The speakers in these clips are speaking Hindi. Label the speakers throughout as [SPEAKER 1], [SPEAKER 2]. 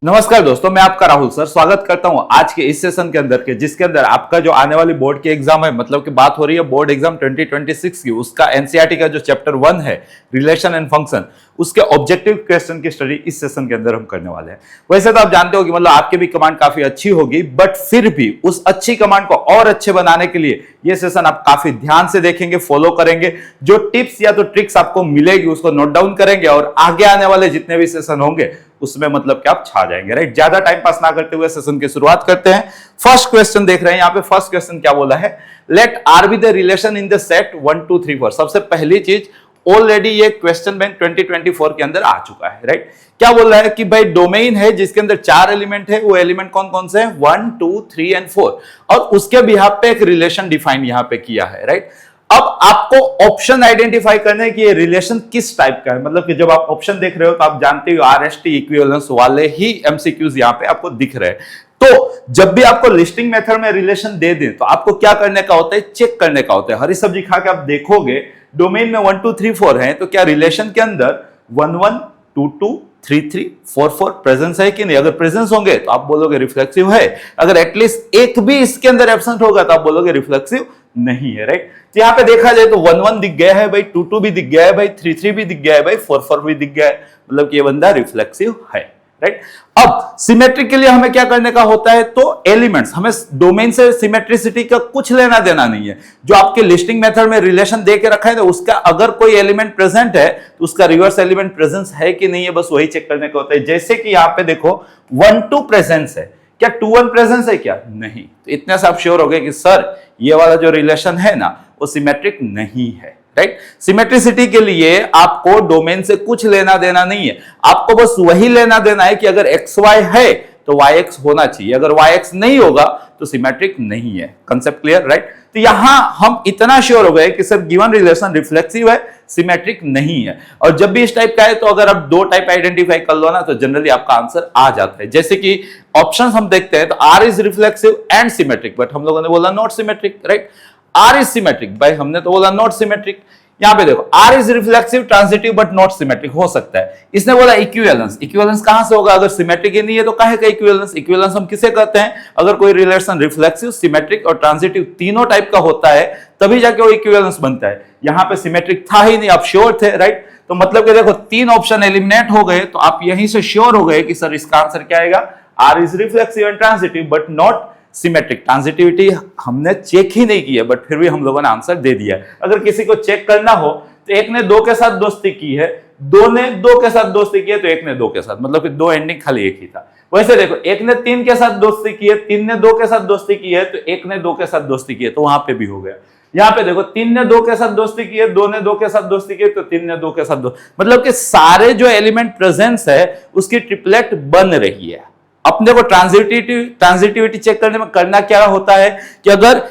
[SPEAKER 1] नमस्कार दोस्तों, मैं आपका राहुल सर स्वागत करता हूं आज के इस सेशन के अंदर जिसके अंदर आपका जो आने वाली बोर्ड की एग्जाम है, मतलब कि बात हो रही है बोर्ड एग्जाम 2026 की, उसका एनसीईआरटी का जो चैप्टर 1 है रिलेशन एंड फंक्शन, उसके ऑब्जेक्टिव क्वेश्चन की स्टडी इस सेशन के अंदर हम करने वाले हैं। वैसे तो आप जानते हो कि मतलब आपकी भी कमांड काफी अच्छी होगी, बट फिर भी उस अच्छी कमांड को और अच्छे बनाने के लिए ये सेशन आप काफी ध्यान से देखेंगे, फॉलो करेंगे। जो टिप्स या तो ट्रिक्स आपको मिलेगी उसको नोट डाउन करेंगे और आगे आने वाले जितने भी सेशन होंगे उसमें मतलब कि आप छा जाएंगे। राइट, ज्यादा टाइम पास ना करते हुए सेशन की शुरुआत करते हैं। फर्स्ट क्वेश्चन देख रहे हैं यहाँ पे। फर्स्ट क्वेश्चन क्या बोला है, let R be the relation in the set 1 2 3 4। सबसे पहली चीज, ऑलरेडी ये क्वेश्चन बैंक 2024 के अंदर आ चुका है। राइट, क्या बोल रहा है कि भाई डोमेन है जिसके अंदर 4 एलिमेंट है, वो एलिमेंट कौन कौन से हैं, 1 2 3 एंड 4, और उसके बिहाफ पे एक रिलेशन डिफाइन यहां पे किया है। राइट, अब आपको ऑप्शन आइडेंटिफाई करना है कि ये रिलेशन किस टाइप का है। मतलब कि जब आप ऑप्शन देख रहे हो तो आप जानते हो आरएसटी इक्विवेलेंस वाले ही एमसीक्यूज यहां पे आपको दिख रहे हैं। तो जब भी आपको लिस्टिंग मेथड में रिलेशन दे दें तो आपको क्या करने का होता है, चेक करने का होता है। हरी सब्जी खा के आप देखोगे डोमेन में 1 2 3 4 है, तो क्या रिलेशन के अंदर 1 1 2 2 3 3 4 4 प्रेजेंस है कि नहीं। अगर प्रेजेंस होंगे तो आप बोलोगे रिफ्लेक्सिव है, अगर एटलीस्ट एक भी इसके अंदर एब्सेंट होगा तो आप बोलोगे रिफ्लेक्सिव नहीं है। राइट, तो यहां पे देखा जाए तो 1 1 दिख गया है भाई, 2 2 भी दिख गया है भाई, 3 3 भी दिख गया है भाई, 4 4 भी दिख गया है, मतलब कि ये बंदा रिफ्लेक्सिव है। राइट, अब सिमेट्रिक के लिए हमें क्या करने का होता है, तो एलिमेंट्स, हमें डोमेन से सिमेट्रिसिटी का कुछ लेना देना नहीं है। जो आपके लिस्टिंग मेथड में रिलेशन दे के रखा है, तो उसका अगर कोई एलिमेंट प्रेजेंट है तो उसका रिवर्स एलिमेंट प्रेजेंस है कि नहीं है, बस वही चेक करने का होता है। जैसे कि यहां पे देखो 1 2 प्रेजेंस है, क्या 2 1 प्रेजेंस है क्या, नहीं। तो इतने से आप श्योर हो गए कि सर ये वाला जो रिलेशन है ना वो सिमेट्रिक नहीं है। राइट, सिमेट्रिसिटी के लिए आपको डोमेन से कुछ लेना देना नहीं है, आपको बस वही लेना देना है कि अगर एक्स वाई है तो वाई एक्स होना चाहिए, अगर वाई एक्स नहीं होगा तो सिमेट्रिक नहीं है। Concept clear. राइट, तो यहां हम इतना श्योर हो गए कि सर गिवन रिलेशन रिफ्लेक्सिव है, सिमेट्रिक नहीं है। और जब भी इस टाइप का है तो अगर आप दो टाइप आइडेंटिफाई कर लो ना तो जनरली आपका आंसर आ जाता है। जैसे कि ऑप्शंस हम देखते हैं तो R is reflexive and symmetric, but हम लोगों ने बोला not symmetric. Right, R is symmetric, भाई हमने तो बोला नॉट सिमेट्रिक। यहां पे देखो R is reflexive transitive but not symmetric हो सकता है। इसने बोला इक्विवेलेंस, इक्विवेलेंस कहां से होगा, अगर सिमेट्रिक ही नहीं है तो काहे का इक्विवेलेंस। इक्विवेलेंस हम किसे कहते हैं, अगर कोई रिलेशन रिफ्लेक्सिव, सिमेट्रिक और ट्रांजिटिव तीनों टाइप का होता है तभी जाके वो इक्विवेलेंस बनता है। यहां पे सिमेट्रिक था ही नहीं, आप श्योर थे। राइट, तो मतलब कि देखो 3 ऑप्शन एलिमिनेट हो गए, तो आप यहीं से श्योर हो गए कि सर इसका आंसर क्या आएगा, R is reflexive and transitive but not symmetric. Transitivity हमने चेक ही नहीं की है, बट फिर भी हम लोगों ने आंसर दे दिया है। अगर किसी को चेक करना हो तो एक ने 2 के साथ दोस्ती की है, 2 ने 2 के साथ दोस्ती की है, तो एक ने 2 के साथ, मतलब कि 2 एंडिंग खाली एक ही था। वैसे देखो एक ने 3 के साथ दोस्ती की है, 3 ने 2 के साथ दोस्ती की है, तो एक ने 2 के साथ दोस्ती की है, तो वहां पे भी हो गया। यहां पे देखो 3 ने 2 के साथ दोस्ती की है, 2 ने 2 के साथ दोस्ती की है, तो 3 ने 2 के साथ मतलब कि सारे जो एलिमेंट प्रेजेंस है उसकी ट्रिपलेट बन रही है। अपने को ट्रांजिटिविटी चेक करने में करना क्या होता है कि अगर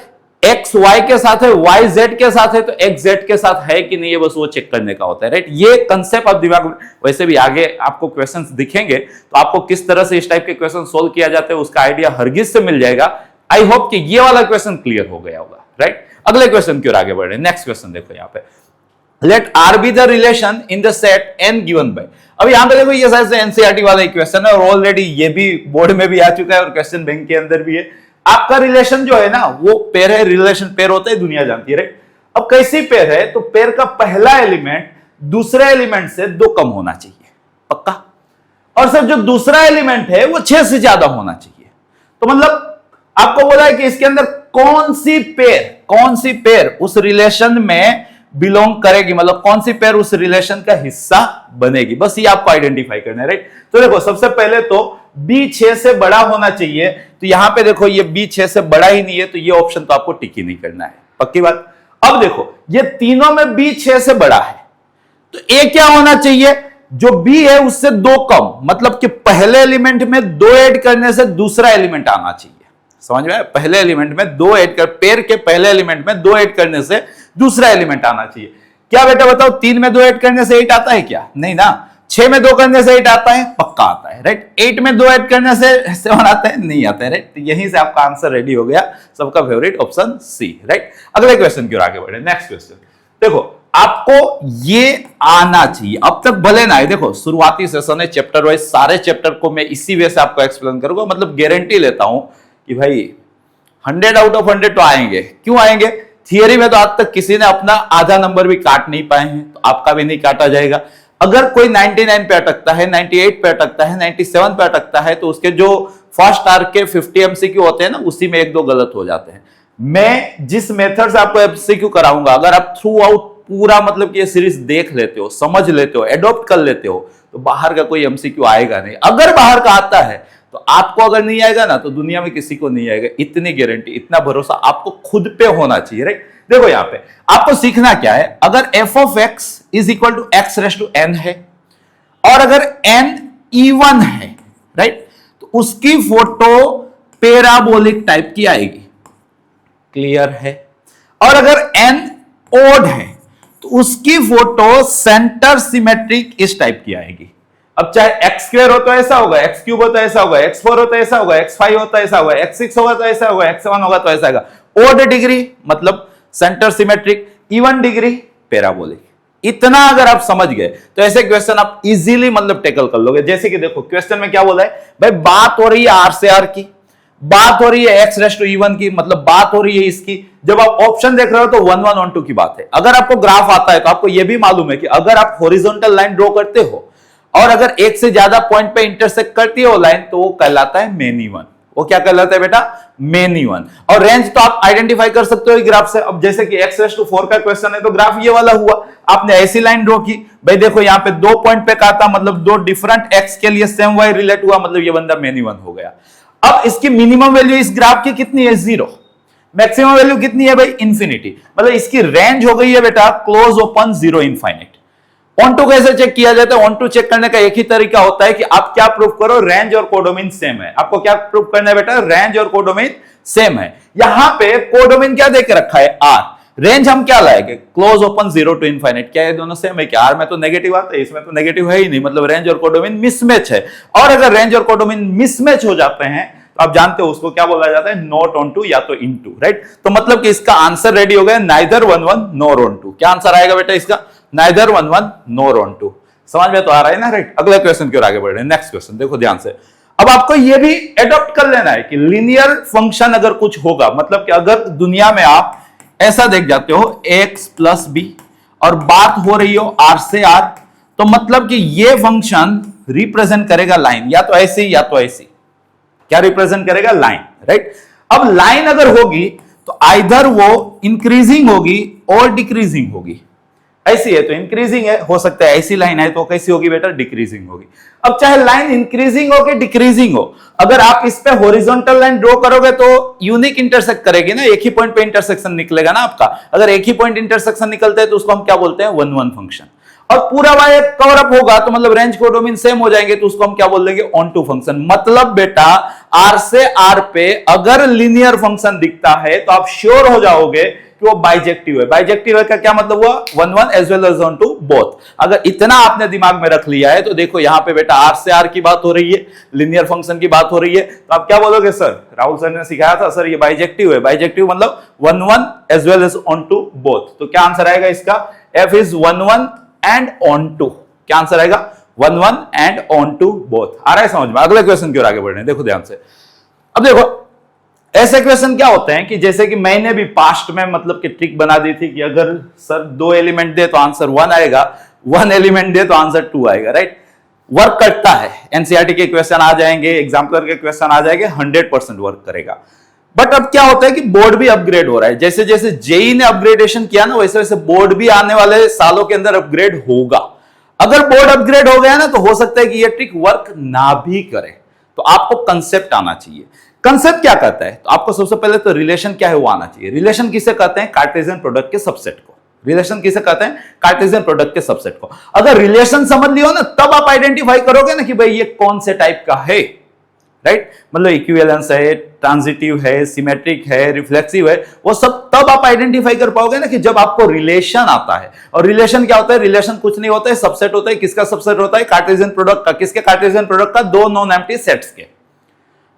[SPEAKER 1] एक्स वाई के साथ है, वाई जेड के साथ है, तो एक्स जेड के साथ है कि नहीं है, बस वो चेक करने का होता है। राइट, ये कंसेप्ट आप दिमाग में, वैसे भी आगे आपको क्वेश्चंस दिखेंगे तो आपको किस तरह से इस टाइप के क्वेश्चन सोल्व किया जाता है उसका आइडिया हरगिज से मिल जाएगा। आई होप कि ये वाला क्वेश्चन क्लियर हो गया होगा। राइट, अगले क्वेश्चन की ओर आगे बढ़ रहे हैं। नेक्स्ट क्वेश्चन देखो यहाँ पे, let R be the relation in the set N given by. अब यहां पे देखो ये शायद से एनसीईआरटी वाला एक क्वेश्चन है और ऑलरेडी ये भी बोर्ड में भी आ चुका है और क्वेश्चन बैंक के अंदर भी है। आपका रिलेशन जो है ना वो पेयर है, रिलेशन पेयर होता है, दुनिया जानती है। राइट, अब कैसी पेयर है, तो पेयर का पहला एलिमेंट दूसरे एलिमेंट से 2 कम होना चाहिए, पक्का। और सर जो दूसरा एलिमेंट है वो 6 से ज्यादा होना चाहिए। तो मतलब आपको बोला है कि इसके अंदर कौन सी पेयर उस रिलेशन में बिलोंग करेगी, मतलब कौन सी पेयर उस रिलेशन का हिस्सा बनेगी, बस ये आपको आइडेंटिफाई करना है। राइट, तो देखो सबसे पहले तो b 6 से बड़ा होना चाहिए, तो यहां पे देखो ये b 6 से बड़ा ही नहीं है, तो ये ऑप्शन तो आपको टिक ही नहीं करना है, पक्की बात। अब देखो ये तीनों में b 6 से बड़ा है, तो a क्या होना चाहिए, जो b है उससे 2 कम, मतलब कि पहले एलिमेंट में 2 ऐड करने से दूसरा एलिमेंट आना चाहिए। समझ में आया, पहले एलिमेंट में 2 ऐड कर, पेयर के पहले एलिमेंट में 2 ऐड करने से दूसरा एलिमेंट आना चाहिए। क्या बेटा बताओ, 3 में 2 ऐड करने से 8 आता है क्या, नहीं ना। 6 में 2 करने से 8 आता है, पक्का आता है। राइट, 8 में 2 ऐड करने से 7 आता है, नहीं आता है। राइट, तो यहीं से आपका आंसर रेडी हो गया, सबका फेवरेट ऑप्शन सी। राइट, अगले क्वेश्चन की ओर आगे बढ़े। नेक्स्ट क्वेश्चन देखो, आपको ये आना चाहिए। अब तक भले ना आए, देखो शुरुआती सेशन है, चैप्टर वाइज सारे चैप्टर को मैं इसी वे से आपको एक्सप्लेन करूंगा, मतलब गारंटी लेता हूं कि भाई 100 आउट ऑफ 100 तो आएंगे। क्यों आएंगे? थियरी में तो आज तक किसी ने अपना आधा नंबर भी काट नहीं पाए हैं, तो आपका भी नहीं काटा जाएगा। अगर कोई 99 पे अटकता है, 98 पे अटकता है, 97 पे अटकता है, तो उसके जो फर्स्ट आर के 50 एमसीक्यू होते हैं ना, उसी में एक दो गलत हो जाते हैं। मैं जिस मेथड से आपको एमसीक्यू कराऊंगा, अगर आप थ्रू आउट पूरा मतलब कि ये सीरीज देख लेते हो, समझ लेते हो, एडॉप्ट कर लेते हो, तो बाहर का कोई एमसीक्यू आएगा नहीं। अगर बाहर का आता है तो आपको अगर नहीं आएगा ना, तो दुनिया में किसी को नहीं आएगा। इतनी गारंटी, इतना भरोसा आपको खुद पे होना चाहिए, राइट। देखो यहां पे आपको सीखना क्या है, अगर f of x is equal to x raise to n है और अगर n इवन है, राइट, तो उसकी फोटो पैराबोलिक टाइप की आएगी, क्लियर है। और अगर n ओड है तो उसकी फोटो सेंटर सिमेट्रिक इस टाइप की आएगी। अब चाहे x स्क्वायर हो तो ऐसा होगा, x क्यूब हो तो ऐसा होगा, x4 हो तो ऐसा होगा, x5 हो तो ऐसा होगा, x6 होगा तो ऐसा होगा, x7 होगा तो ऐसा होगा। ओड डिग्री मतलब centre symmetric, even degree parabolic. इतना अगर आप समझ गए तो ऐसे क्वेश्चन आप इजीली मतलब टेकल कर लोगे। जैसे कि देखो क्वेश्चन में क्या बोला है भाई, बात हो रही है आर से आर की, बात हो रही है एक्स रेस टू इवन की, मतलब बात हो रही है इसकी। जब आप ऑप्शन देख रहे हो तो 1 1 1 2 की बात है। अगर आपको ग्राफ आता है तो आपको यह भी मालूम है कि अगर आप हॉरिजॉन्टल लाइन ड्रॉ करते हो और अगर एक से ज्यादा पॉइंट पे इंटरसेक्ट करती है वो लाइन, तो वो कहलाता है मेन इवन। वो क्या कहलाता है बेटा? Main even. और रेंज तो आप आइडेंटिफाई कर सकते हो ग्राफ से। अब जैसे कि x रेस टू 4 का क्वेश्चन है तो ग्राफ ये वाला हुआ, आपने ऐसी लाइन ड्रॉ की, भाई देखो यहाँ पे 2 पॉइंट पे कहा था, मतलब 2 डिफरेंट x के लिए सेम y रिलेट हुआ, मतलब ये बंदा मेन इवन हो गया। अब इसकी मिनिमम वैल्यू इस ग्राफ की कितनी है? 0। मैक्सिमम वैल्यू कितनी है भाई? इन्फिनिटी। मतलब इसकी रेंज हो गई है बेटा close open 0 infinite. Onto कैसे चेक किया जाता है? ऑन टू चेक करने का एक ही तरीका होता है कि आप क्या प्रूफ करो, रेंज और कोडोमेन सेम है। आपको क्या प्रूफ करना है बेटा? रेंज और कोडोमेन सेम है। यहां पे कोडोमेन क्या देके रखा है? आर। रेंज हम क्या लाएंगे? Close open 0 to infinite. क्या ये दोनों सेम है? क्या आर में तो नेगेटिव आता है, इसमें तो नेगेटिव है ही नहीं, मतलब रेंज और कोडोमेन मिसमैच है। और अगर रेंज और कोडोमेन मिसमैच हो जाते हैं तो आप जानते हो उसको क्या बोला जाता है? नॉट ऑन टू या तो इन टू, राइट। तो मतलब कि इसका आंसर रेडी हो गया, नाइदर 1 1 नॉर ऑन टू। क्या आंसर आएगा बेटा इसका? Neither 1 1 nor onto. समझ में तो आ रहा है ना, राइट। अगले क्वेश्चन की ओर आगे बढ़ रहे हैं। नेक्स्ट क्वेश्चन देखो ध्यान से। अब आपको यह भी एडॉप्ट कर लेना है कि लीनियर फंक्शन अगर कुछ होगा, मतलब कि अगर दुनिया में आप ऐसा देख जाते हो x प्लस बी और बात हो रही हो r से r, तो मतलब कि यह फंक्शन रिप्रेजेंट करेगा लाइन, या तो ऐसी या तो ऐसी। क्या रिप्रेजेंट करेगा? Line, right. अब लाइन अगर होगी तो आइदर वो इंक्रीजिंग होगी और डिक्रीजिंग होगी। ऐसी है तो इंक्रीजिंग है, हो सकता है ऐसी लाइन है तो कैसी होगी बेटा? डिक्रीजिंग होगी। अब चाहे लाइन इंक्रीजिंग हो कि डिक्रीजिंग हो, अगर आप इस पे हॉरिजॉन्टल लाइन ड्रॉ करोगे तो यूनिक इंटरसेक्ट करेगी ना, एक ही पॉइंट पे इंटरसेक्शन निकलेगा ना आपका। अगर एक ही पॉइंट इंटरसेक्शन निकलता है तो उसको हम क्या बोलते हैं? 1 1 फंक्शन। और पूरा वाई कवर अप होगा तो मतलब रेंज कोडोमेन सेम हो जाएंगे, तो उसको हम क्या बोल देंगे? Onto function. मतलब बेटा आर से आर पे अगर लीनियर फंक्शन दिखता है तो आप श्योर हो जाओगे कि वो बाइजेक्टिव है। बाइजेक्टिव है का क्या मतलब हुआ? 1 1 as well as onto both. अगर इतना आपने दिमाग में रख लिया है तो देखो यहां पे बेटा आर से आर की बात हो रही है, लीनियर फंक्शन की बात हो रही है, तो आप क्या बोलोगे? सर राहुल सर ने सिखाया था सर ये बाइजेक्टिव है। बाइजेक्टिव मतलब 1 1 as well as onto both. तो क्या आंसर आएगा इसका? f is 1 1 and onto. क्या आंसर आएगा? 1 1 एंड ऑन टू बोथ। आ रहा है समझ में? अगले क्वेश्चन की ओर आगे बढ़ रहे हैं, देखो ध्यान से। अब देखो ऐसे क्वेश्चन क्या होते हैं कि जैसे कि मैंने भी पास्ट में मतलब कि ट्रिक बना दी थी कि अगर सर 2 एलिमेंट दे तो आंसर 1 आएगा, 1 एलिमेंट दे तो आंसर 2 आएगा, राइट। वर्क करता है। एनसीईआरटी के क्वेश्चन आ जाएंगे, एग्जाम्पलर के क्वेश्चन आ जाएंगे, 100% वर्क करेगा। बट अब क्या होता है कि बोर्ड भी अपग्रेड हो रहा है। जैसे जैसे जेई ने अपग्रेडेशन किया ना, वैसे वैसे बोर्ड भी आने वाले सालों के अंदर अपग्रेड होगा। अगर बोर्ड अपग्रेड हो गया ना तो हो सकता है कि यह ट्रिक वर्क ना भी करे। तो आपको कंसेप्ट आना चाहिए। कंसेप्ट क्या कहता है? तो आपको सबसे पहले तो रिलेशन क्या है वो आना चाहिए। रिलेशन किसे कहते हैं? कार्टेशियन प्रोडक्ट के सबसेट को। रिलेशन किसे कहते हैं? कार्टेशियन प्रोडक्ट के सबसेट को। अगर रिलेशन समझ लियो ना, तब आप आइडेंटिफाई करोगे ना कि भाई ये कौन से टाइप का है, राइट। मतलब इक्विवेलेंस है, ट्रांजिटिव है, सिमेट्रिक है, रिफ्लेक्सिव है, वो सब तब आप आइडेंटिफाई कर पाओगे ना कि जब आपको रिलेशन आता है। और रिलेशन क्या होता है? रिलेशन कुछ नहीं होता है, सबसेट होता है। किसका सबसेट होता है? कार्टेशियन प्रोडक्ट का। किसके? कार्टेशियन प्रोडक्ट का, 2 नॉन एम्प्टी सेट्स के।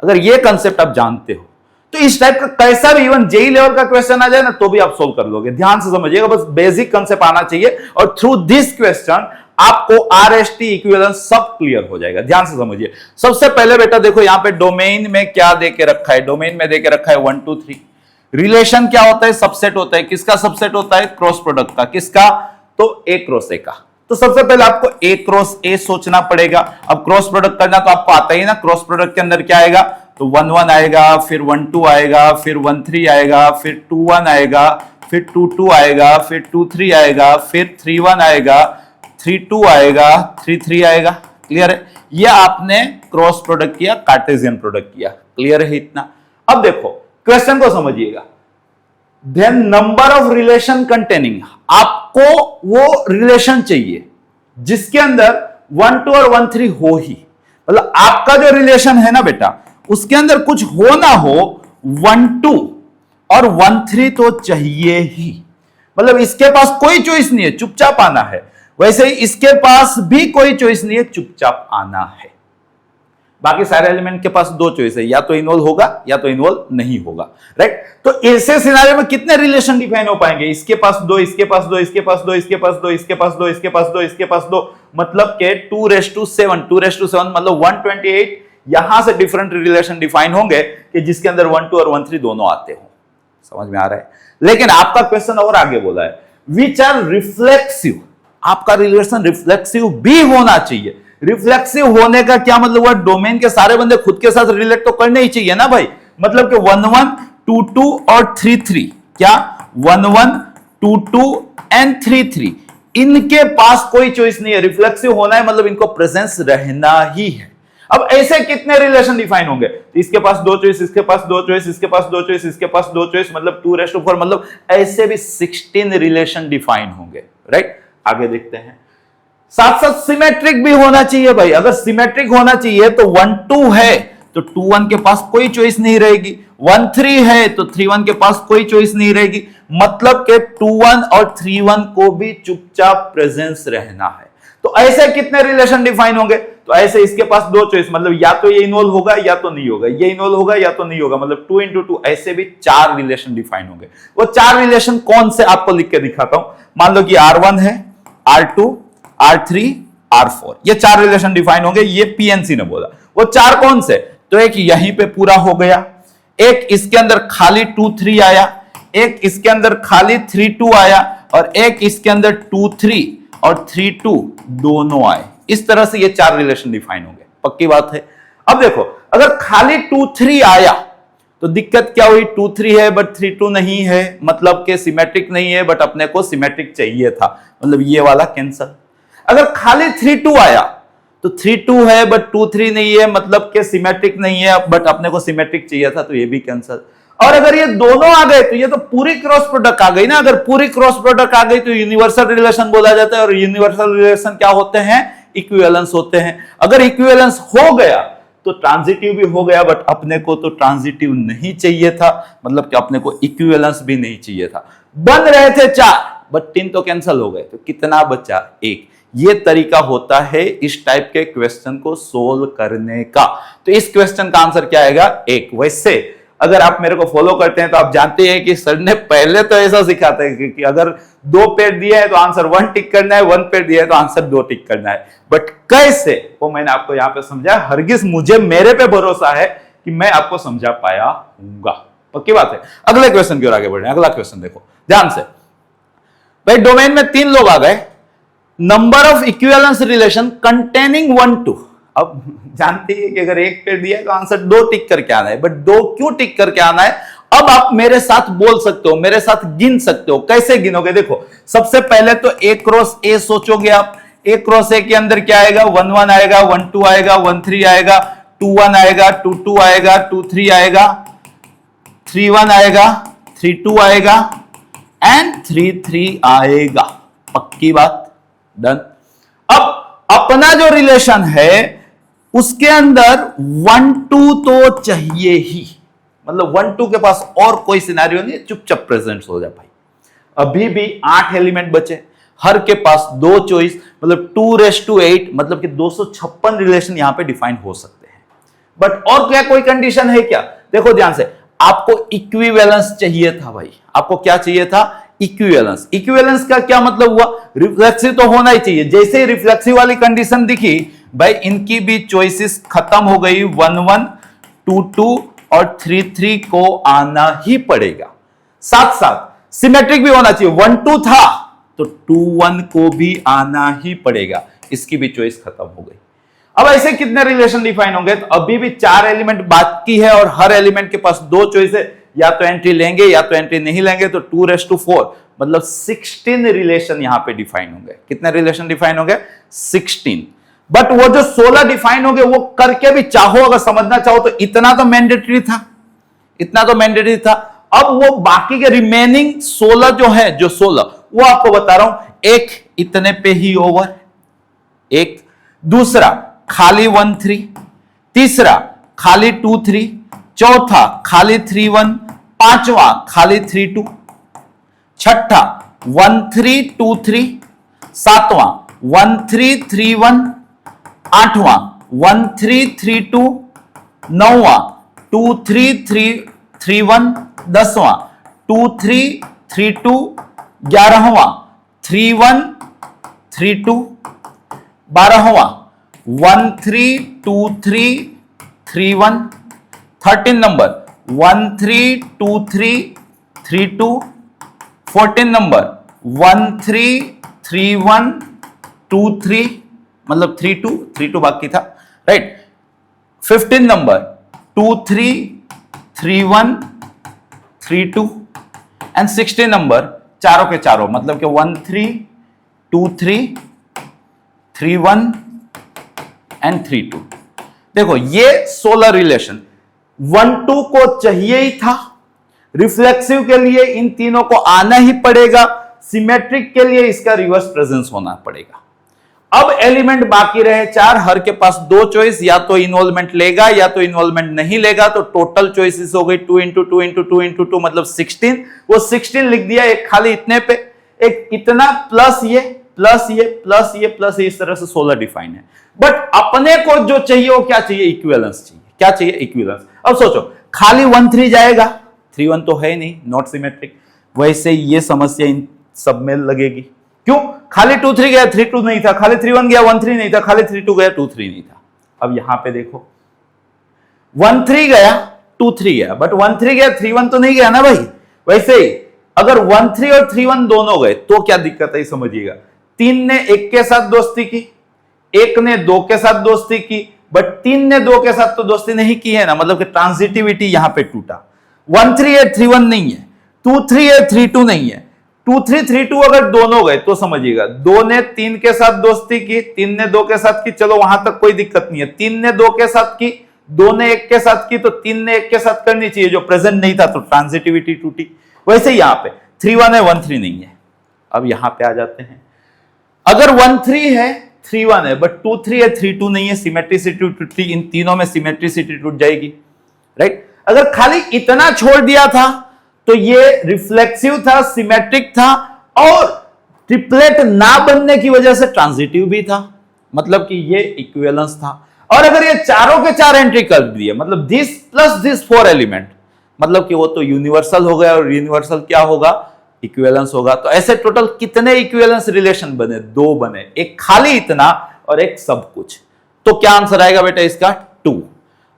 [SPEAKER 1] अगर ये कंसेप्ट आप जानते हो तो इस टाइप का कैसा भी इवन जेई लेवल का क्वेश्चन आ जाए ना तो भी आप सोल्व कर लोगे। ध्यान से समझिएगा, बस बेसिक कंसेप्ट आना चाहिए और थ्रू दिस क्वेश्चन आपको आरएसटी इक्विवेलेंस सब क्लियर हो जाएगा। ध्यान से समझिए। सबसे पहले बेटा देखो यहां पे डोमेन में क्या देके रखा है, डोमेन में देके रखा है 1 2 3। रिलेशन क्या होता है, सबसेट होता है। किसका सबसेट होता है, क्रॉस प्रोडक्ट का। किसका, तो ए क्रॉस ए का। तो सबसे पहले आपको ए क्रॉस ए सोचना पड़ेगा। अब क्रॉस प्रोडक्ट करना तो आपको आता ही ना। क्रॉस प्रोडक्ट के अंदर क्या आएगा, तो 1 1 आएगा, फिर 1 2 आएगा, फिर 1 3 आएगा, फिर 2 1 आएगा, फिर 2 2 आएगा, फिर 2 3 आएगा, फिर 3 1 आएगा, 3 2 आएगा, 3 3 आएगा। क्लियर है, ये आपने क्रॉस प्रोडक्ट किया, कार्टेशियन प्रोडक्ट किया। क्लियर है इतना। अब देखो क्वेश्चन को समझिएगा। Then number of relation containing, आपको वो रिलेशन चाहिए जिसके अंदर 1 2 और 1 3 हो ही। मतलब आपका जो रिलेशन है ना बेटा, उसके अंदर कुछ हो ना हो 1 2 और 1 3 तो चाहिए ही। मतलब इसके पास कोई चॉइस नहीं है, चुपचाप आना है। वैसे ही इसके पास भी कोई चॉइस नहीं है, चुपचाप आना है। बाकी सारे एलिमेंट के पास दो चॉइस है, या तो इन्वॉल्व होगा या तो इन्वॉल्व नहीं होगा। राइट, तो ऐसे सिनेरियो में कितने रिलेशन डिफाइन हो पाएंगे, इसके पास दो, इसके पास दो, इसके पास दो, इसके पास दो, इसके पास दो, इसके पास दो, इसके पास दो, मतलब के 2�7 2�7 मतलब 128 यहां से डिफरेंट रिलेशन डिफाइन होंगे कि जिसके अंदर 1 2 और 1 3 दोनों आते हो। समझ में आ रहा है। लेकिन आपका क्वेश्चन और आगे बोला है, विच आर रिफ्लेक्सिव। आपका रिलेशन रिफ्लेक्सिव भी होना चाहिए। रिफ्लेक्सिव होने का क्या मतलब हुआ, डोमेन के सारे बंदे खुद के साथ रिलेट तो करने ही चाहिए ना भाई। मतलब कि 1 1 2 2 और 3 3, क्या 1 1 2 2 एंड 3 3, इनके पास कोई चॉइस नहीं है। रिफ्लेक्सिव होना है मतलब इनको प्रेजेंस रहना ही है। अब ऐसे कितने रिलेशन डिफाइन होंगे, तो इसके पास दो चॉइस, इसके पास दो चॉइस, इसके पास दो चॉइस, इसके पास दो चॉइस, मतलब 2⁴, मतलब ऐसे भी 16 रिलेशन डिफाइन होंगे। राइट, आगे देखते हैं। साथ साथ सिमेट्रिक भी होना चाहिए भाई। अगर सिमेट्रिक होना चाहिए तो 1 2 है तो 2 1 के पास कोई चॉइस नहीं रहेगी, 1 3 है तो 3 1 के पास कोई चॉइस नहीं रहेगी। मतलब के 2 1 और 3 1 को भी चुपचाप प्रेजेंस रहना है। तो ऐसे कितने रिलेशन डिफाइन होंगे, तो ऐसे इसके पास दो चॉइस, मतलब या तो ये इन्वॉल्व होगा या तो नहीं होगा, ये इन्वॉल्व होगा या तो नहीं होगा, मतलब 2 × 2, ऐसे भी 4 रिलेशन डिफाइन होंगे। वो 4 रिलेशन कौन से आपको लिख के दिखाता हूं। मान लो कि R1 है, R2 R3 R4, ये 4 रिलेशन डिफाइन होंगे। ये पीएनसी ने बोला। वो 4 कौन से, तो एक यहीं पे पूरा हो गया, एक इसके अंदर खाली 2 3 आया, एक इसके अंदर खाली 3 2 आया, और एक इसके अंदर 2 3 और 3 2 दोनों आए। इस तरह से ये 4 रिलेशन डिफाइन होंगे। पक्की बात है। अब देखो अगर खाली 2 3 आया तो दिक्कत क्या हुई, 2 3 है बट 3 2 नहीं है, मतलब के सिमेट्रिक नहीं है, बट अपने को सिमेट्रिक चाहिए था, मतलब ये वाला कैंसल। अगर खाली 3 2 आया तो 3 2 है बट 2 3 नहीं है, मतलब के सिमेट्रिक नहीं है, बट अपने को सिमेट्रिक चाहिए था, तो ये भी कैंसल। और अगर ये दोनों आ गए तो ये तो पूरी क्रॉस प्रोडक्ट आ गई ना। अगर पूरी क्रॉस प्रोडक्ट आ गई तो यूनिवर्सल रिलेशन बोला जाता है, और यूनिवर्सल रिलेशन क्या होते हैं, इक्विवेलेंस होते हैं। अगर इक्विवेलेंस हो गया तो ट्रांजिटिव भी हो गया, बट अपने को तो ट्रांजिटिव नहीं चाहिए था, मतलब कि अपने को इक्विवेलेंस भी नहीं चाहिए था। बन रहे थे 4 बट 3 तो कैंसिल हो गए, तो कितना बचा, 1। ये तरीका होता है इस टाइप के क्वेश्चन को सोल्व करने का। तो इस क्वेश्चन का आंसर क्या आएगा, 1। वैसे अगर आप मेरे को फॉलो करते हैं तो आप जानते हैं कि सर ने पहले तो ऐसा सिखाते हैं कि अगर 2 पेड़ दिया है तो आंसर 1 टिक करना है, 1 पेड़ दिया है तो आंसर 2 टिक करना है। बट कैसे, वो मैंने आपको यहां पे समझा। हरगिज मुझे मेरे पे भरोसा है कि मैं आपको समझा पाया हूंगा। पक्की बात है। अगले क्वेश्चन की ओर आगे बढ़े। अगला क्वेश्चन देखो ध्यान से भाई। डोमेन में 3 लोग आ गए, number of equivalence relation containing 1 2। अब जानते हैं कि अगर 1 पेड़ दिया है तो आंसर 2 टिक करके आना है, बट 2 क्यों टिक करके आना है, अब आप मेरे साथ बोल सकते हो, मेरे साथ गिन सकते हो। कैसे गिनोगे, देखो सबसे पहले तो A क्रॉस A सोचोगे आप। A क्रॉस A के अंदर क्या आएगा, 1 1 आएगा, 1 2 आएगा, 1 3 आएगा, 2 1 आएगा, 2 2 आएगा, 2 3 आएगा, 3 1 आएगा, 3 2 आएगा एंड 3 3 आएगा। पक्की बात, डन। अब अपना जो रिलेशन है उसके अंदर 1 2 तो चाहिए ही, मतलब 1 2 के पास और कोई सिनेरियो नहीं, चुपचाप प्रेजेंट हो जाए भाई। अभी भी 8 एलिमेंट बचे, हर के पास 2 चॉइस, मतलब 2⁸, मतलब कि 256 रिलेशन यहां पे डिफाइन हो सकते हैं। बट और क्या कोई कंडीशन है क्या, देखो ध्यान से। आपको इक्विवेलेंस चाहिए था भाई। आपको क्या चाहिए था? इक्विवेलेंस। इक्विवेलेंस का क्या मतलब हुआ? रिफ्लेक्सिव तो होना ही चाहिए। जैसे ही रिफ्लेक्सिव वाली कंडीशन दिखी भाई, इनकी भी चॉइसेस खत्म हो गई। 1 1 2 2 और 3 3 को आना ही पड़ेगा। साथ साथ सिमेट्रिक भी होना चाहिए। 1 2 था तो 2 1 को भी आना ही पड़ेगा। इसकी भी चॉइस खत्म हो गई। अब ऐसे कितने रिलेशन डिफाइन होंगे? तो अभी भी 4 एलिमेंट बाकी है और हर एलिमेंट के पास 2 चॉइस है, या तो एंट्री लेंगे या तो एंट्री नहीं लेंगे। तो 2⁴ मतलब 16 रिलेशन यहां पे डिफाइन होंगे। कितने रिलेशन डिफाइन होंगे? 16। बट वो जो 16 डिफाइन होंगे वो करके भी चाहो, अगर समझना चाहो तो इतना तो मैंडेटरी था, इतना तो मैंडेटरी था। अब वो बाकी के रिमेनिंग 16 जो है, जो 16 वो आपको बता रहा हूं। एक इतने पे ही ओवर, एक दूसरा खाली 1 3, तीसरा खाली 2 3, चौथा खाली 3 1, पांचवा खाली 3 2, छठा 1 3 2 3, सातवां 1 3 3 1, आठवां 1 3 3 2, नौवां 2 3 3 3 1, 10वां 2 3 3 2, 11वां 3 1 3 2, 12वां 1 3 2 3 3 1, 13 नंबर 1 3 2 3 3 2, 14 नंबर 1 3 3 1 2 3, मतलब 3 2 3 2 बाकी था, राइट। 15 नंबर 2 3 3 1 3 2 एंड 16 नंबर चारों के चारों, मतलब कि 1 3 2 3 3 1 एंड 3 2। देखो ये 16 रिलेशन 1 2 को चाहिए ही था, रिफ्लेक्सिव के लिए इन तीनों को आना ही पड़ेगा, सिमेट्रिक के लिए इसका रिवर्स प्रेजेंस होना पड़ेगा। अब एलिमेंट बाकी रहे 4, हर के पास 2 चॉइस, या तो इन्वॉल्वमेंट लेगा या तो इन्वॉल्वमेंट नहीं लेगा। तो टोटल चॉइसेस हो गई 2 × 2 × 2 × 2 मतलब 16। वो 16 लिख दिया, एक खाली इतने पे, एक इतना प्लस ये प्लस ये प्लस ये प्लस ये, इस तरह से 16 डिफाइन है। बट अपने को जो चाहिए वो क्या चाहिए? इक्विवेलेंस चाहिए। क्या चाहिए? इक्विवेलेंस। अब सोचो खाली 1 3 जाएगा, 3 1 तो है नहीं, नॉट सिमेट्रिक। वैसे ये समस्या इन सब में लगेगी। क्यों? खाली 2 3 गया 3 2 नहीं था, खाली 3 1 गया 1 3 नहीं था, खाली 3 2 गया 2 3 नहीं था। अब यहां पे देखो 1 3 गया 2 3 गया, बट 1 3 गया 3 1 तो नहीं गया ना भाई। वैसे ही अगर 1 3 और 3 1 दोनों गए तो क्या दिक्कत है समझिएगा। 3 ने 1 के साथ दोस्ती की, 1 ने 2 के साथ दोस्ती की, बट 3 ने 2 के साथ तो दोस्ती नहीं की है ना, मतलब कि ट्रांजिटिविटी यहां पे टूटा। 1 3 है 3 1 नहीं है, 2 3 है 3 2 नहीं है, 2 3 3 2 अगर दोनों गए तो समझिएगा 2 ने 3 के साथ दोस्ती की, 3 ने 2 के साथ की, चलो वहां तक कोई दिक्कत नहीं है। 3 ने 2 के साथ की, 2 ने 1 के साथ की, तो 3 ने 1 के साथ करनी चाहिए, जो प्रेजेंट नहीं था तो ट्रांजिटिविटी टूटी। वैसे यहां पे 3 1 है 1 3 नहीं है। अब यहां पे आ जाते हैं, अगर 1 3 है 3 1 है, बट 2 3 है 3 2 नहीं है, सिमेट्रिसिटी टूटी, इन तीनों में सिमेट्रिसिटी टूट जाएगी, राइट। अगर खाली इतना छोड़ दिया था तो ये रिफ्लेक्सिव था, सिमेट्रिक था, और ट्रिपलेट ना बनने की वजह से ट्रांजिटिव भी था, मतलब कि ये इक्विवेलेंस था। और अगर ये चारों के चार एंट्री कर दिए, मतलब दिस प्लस दिस 4 एलिमेंट, मतलब कि वो तो यूनिवर्सल हो गया, और यूनिवर्सल क्या होगा? इक्विवेलेंस होगा। तो ऐसे टोटल कितने इक्विवेलेंस रिलेशन बने? 2 बने, एक खाली इतना और एक सब कुछ। तो क्या आंसर आएगा बेटा इसका? 2।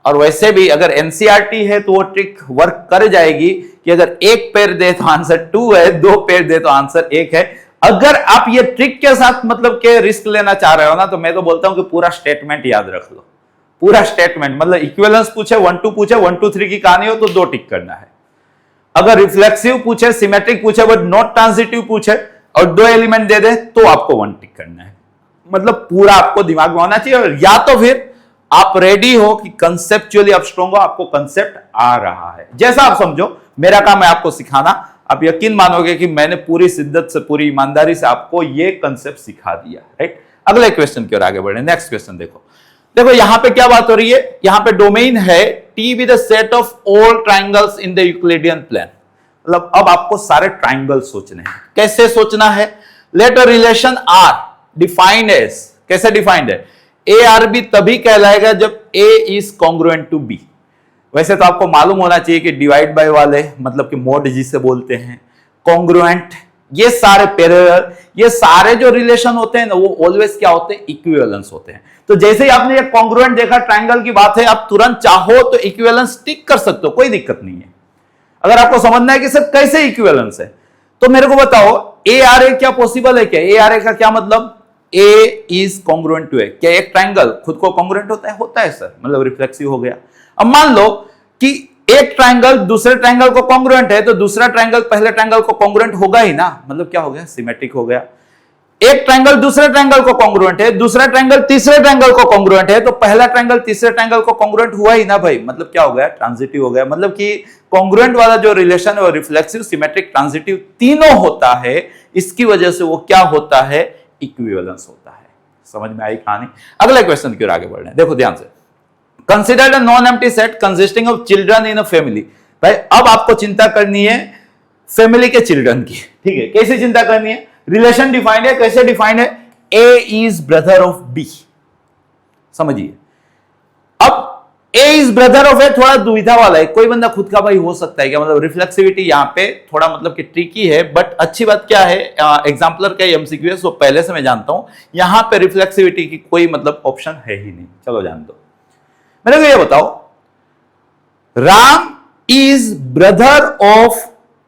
[SPEAKER 1] और वैसे भी अगर एनसीईआरटी है तो वो ट्रिक वर्क कर जाएगी कि अगर एक पेयर दे तो आंसर 2 है, 2 पेयर दे तो आंसर 1 है। अगर आप ये ट्रिक के साथ मतलब के रिस्क लेना चाह रहे हो ना, तो मैं तो बोलता हूं कि पूरा स्टेटमेंट याद रख लो, पूरा स्टेटमेंट। मतलब इक्विवेलेंस पूछे 1 2 पूछे, 1 2 3 की कहानी हो तो 2 टिक करना है। अगर रिफ्लेक्सिव पूछे, सिमेट्रिक पूछे बट नॉट ट्रांजिटिव पूछे और 2 एलिमेंट दे दे तो आपको 1 टिक करना है। मतलब पूरा आपको दिमाग में होना चाहिए। और या तो फिर आप रेडी हो कि कंसेप्चुअली आप स्ट्रांग हो, आपको कंसेप्ट आ रहा है, जैसा आप समझो। मेरा काम है आपको सिखाना। आप यकीन मानोगे कि मैंने पूरी शिद्दत से, पूरी ईमानदारी से आपको ये कंसेप्ट सिखा दिया, राइट। अगले क्वेश्चन की ओर आगे बढ़े। नेक्स्ट क्वेश्चन देखो। देखो यहां पे क्या बात हो रही है, यहां पे डोमेन है T with the set of all triangles in the Euclidean plane. मतलब अब आपको सारे ट्राइंगल सोचने हैं। कैसे सोचना है? Let a relation R defined as, कैसे डिफाइंड है? ए आर बी तभी कहलाएगा जब A is congruent to B. वैसे तो आपको मालूम होना चाहिए कि डिवाइड बाय वाले मतलब कि मोड जिसे बोलते हैं, कॉन्ग्रुएंट, ये सारे पैरेलल, ये सारे जो रिलेशन होते हैं ना वो ऑलवेज क्या होते हैं, इक्विवेलेंस होते हैं। तो जैसे ही आपने ये कॉन्ग्रुएंट देखा, ट्रायंगल की बात है, आप तुरंत चाहो तो इक्विवेलेंस टिक कर सकते हो, कोई दिक्कत नहीं है। अगर आपको समझना है कि सर कैसे इक्विवेलेंस है तो मेरे को बताओ ए आर ए क्या पॉसिबल है क्या? ए आर ए का क्या मतलब? ए इज कॉन्ग्रुएंट टू ए। क्या एक ट्रायंगल खुद को कॉन्ग्रुएंट होता है? होता है सर, मतलब रिफ्लेक्सिव हो गया। अब मान लो कि एक ट्रायंगल दूसरे ट्रायंगल को कॉन्ग्रुएंट है तो दूसरा ट्रायंगल पहले ट्रायंगल को कॉन्ग्रुएंट होगा ही ना, मतलब क्या हो गया, सिमेट्रिक हो गया। एक ट्रायंगल दूसरे ट्रायंगल को कॉन्ग्रुएंट है, दूसरा ट्रायंगल तीसरे ट्रायंगल को कॉन्ग्रुएंट है तो पहला ट्रायंगल तीसरे ट्रायंगल को कॉन्ग्रुएंट हुआ ही ना भाई, मतलब क्या हो गया, ट्रांजिटिव हो गया। मतलब कि कॉन्ग्रुएंट वाला जो रिलेशन है वो रिफ्लेक्सिव, सिमेट्रिक, ट्रांजिटिव तीनों होता है। इसकी वजह से वो क्या होता है, इक्विवेलेंस होता है। समझ में आई कहानी? अगले क्वेश्चन की ओर आगे बढ़ रहे हैं, देखो ध्यान से। Consider a non empty set consisting of children in a family. भाई अब आपको चिंता करनी है फैमिली के चिल्ड्रन की, ठीक है? कैसे चिंता करनी है? रिलेशन डिफाइंड है, कैसे डिफाइंड है? ए इज ब्रदर ऑफ बी। समझिए, अब ए इज ब्रदर ऑफ ए थोड़ा दुविधा वाला है, कोई बंदा खुद का भाई हो सकता है क्या? मतलब रिफ्लेक्सिविटी यहां पे थोड़ा मतलब कि ट्रिकी है, बट अच्छी बात क्या है, एग्जाम्पलर का एमसीक्यू है सो पहले से मैं जानता हूं, यहां पे रिफ्लेक्सिविटी की कोई मतलब ऑप्शन है ही नहीं। चलो जान दो। मेरे को ये बताओ, Ram is brother of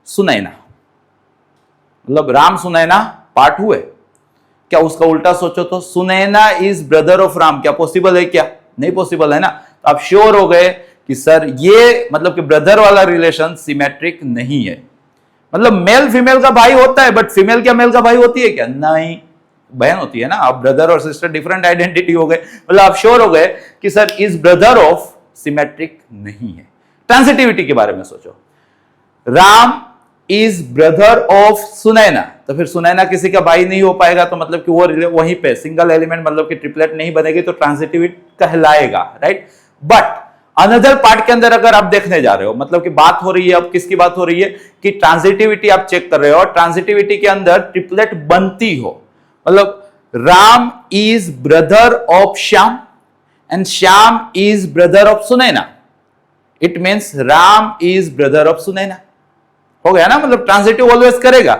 [SPEAKER 1] Sunaina, मतलब राम सुनैना पार्ट हुए क्या? उसका उल्टा सोचो तो Sunaina is brother of Ram, क्या पॉसिबल है क्या? नहीं पॉसिबल है ना। तो आप श्योर हो गए कि सर ये मतलब कि ब्रदर वाला रिलेशन सिमेट्रिक नहीं है। मतलब मेल फीमेल का भाई होता है बट फीमेल क्या मेल का भाई होती है क्या? नहीं, बहन होती है ना। आप ब्रदर और सिस्टर डिफरेंट आइडेंटिटी हो गए, मतलब आप श्योर हो गए कि sir is brother of, symmetric नहीं है। ट्रांसिटिविटी के बारे में सोचो, Ram is brother of Sunaina, तो फिर सुनैना किसी का भाई नहीं हो पाएगा, तो मतलब कि वो वहीं पे सिंगल एलिमेंट मतलब कि ट्रिपलेट नहीं बनेगी तो ट्रांसिटिविटी कहलाएगा, राइट? बट अनदर पार्ट के अंदर अगर आप देखने जा रहे हो, मतलब कि बात हो रही है, अब किसकी बात हो रही है कि ट्रांसिटिविटी आप चेक कर रहे हो, ट्रांसिटिविटी के अंदर ट्रिपलेट बनती हो, मतलब Ram is brother of Shyam and Shyam is brother of Sunaina, it means Ram is brother of Sunaina. हो गया ना, मतलब ट्रांजिटिव ऑलवेज करेगा।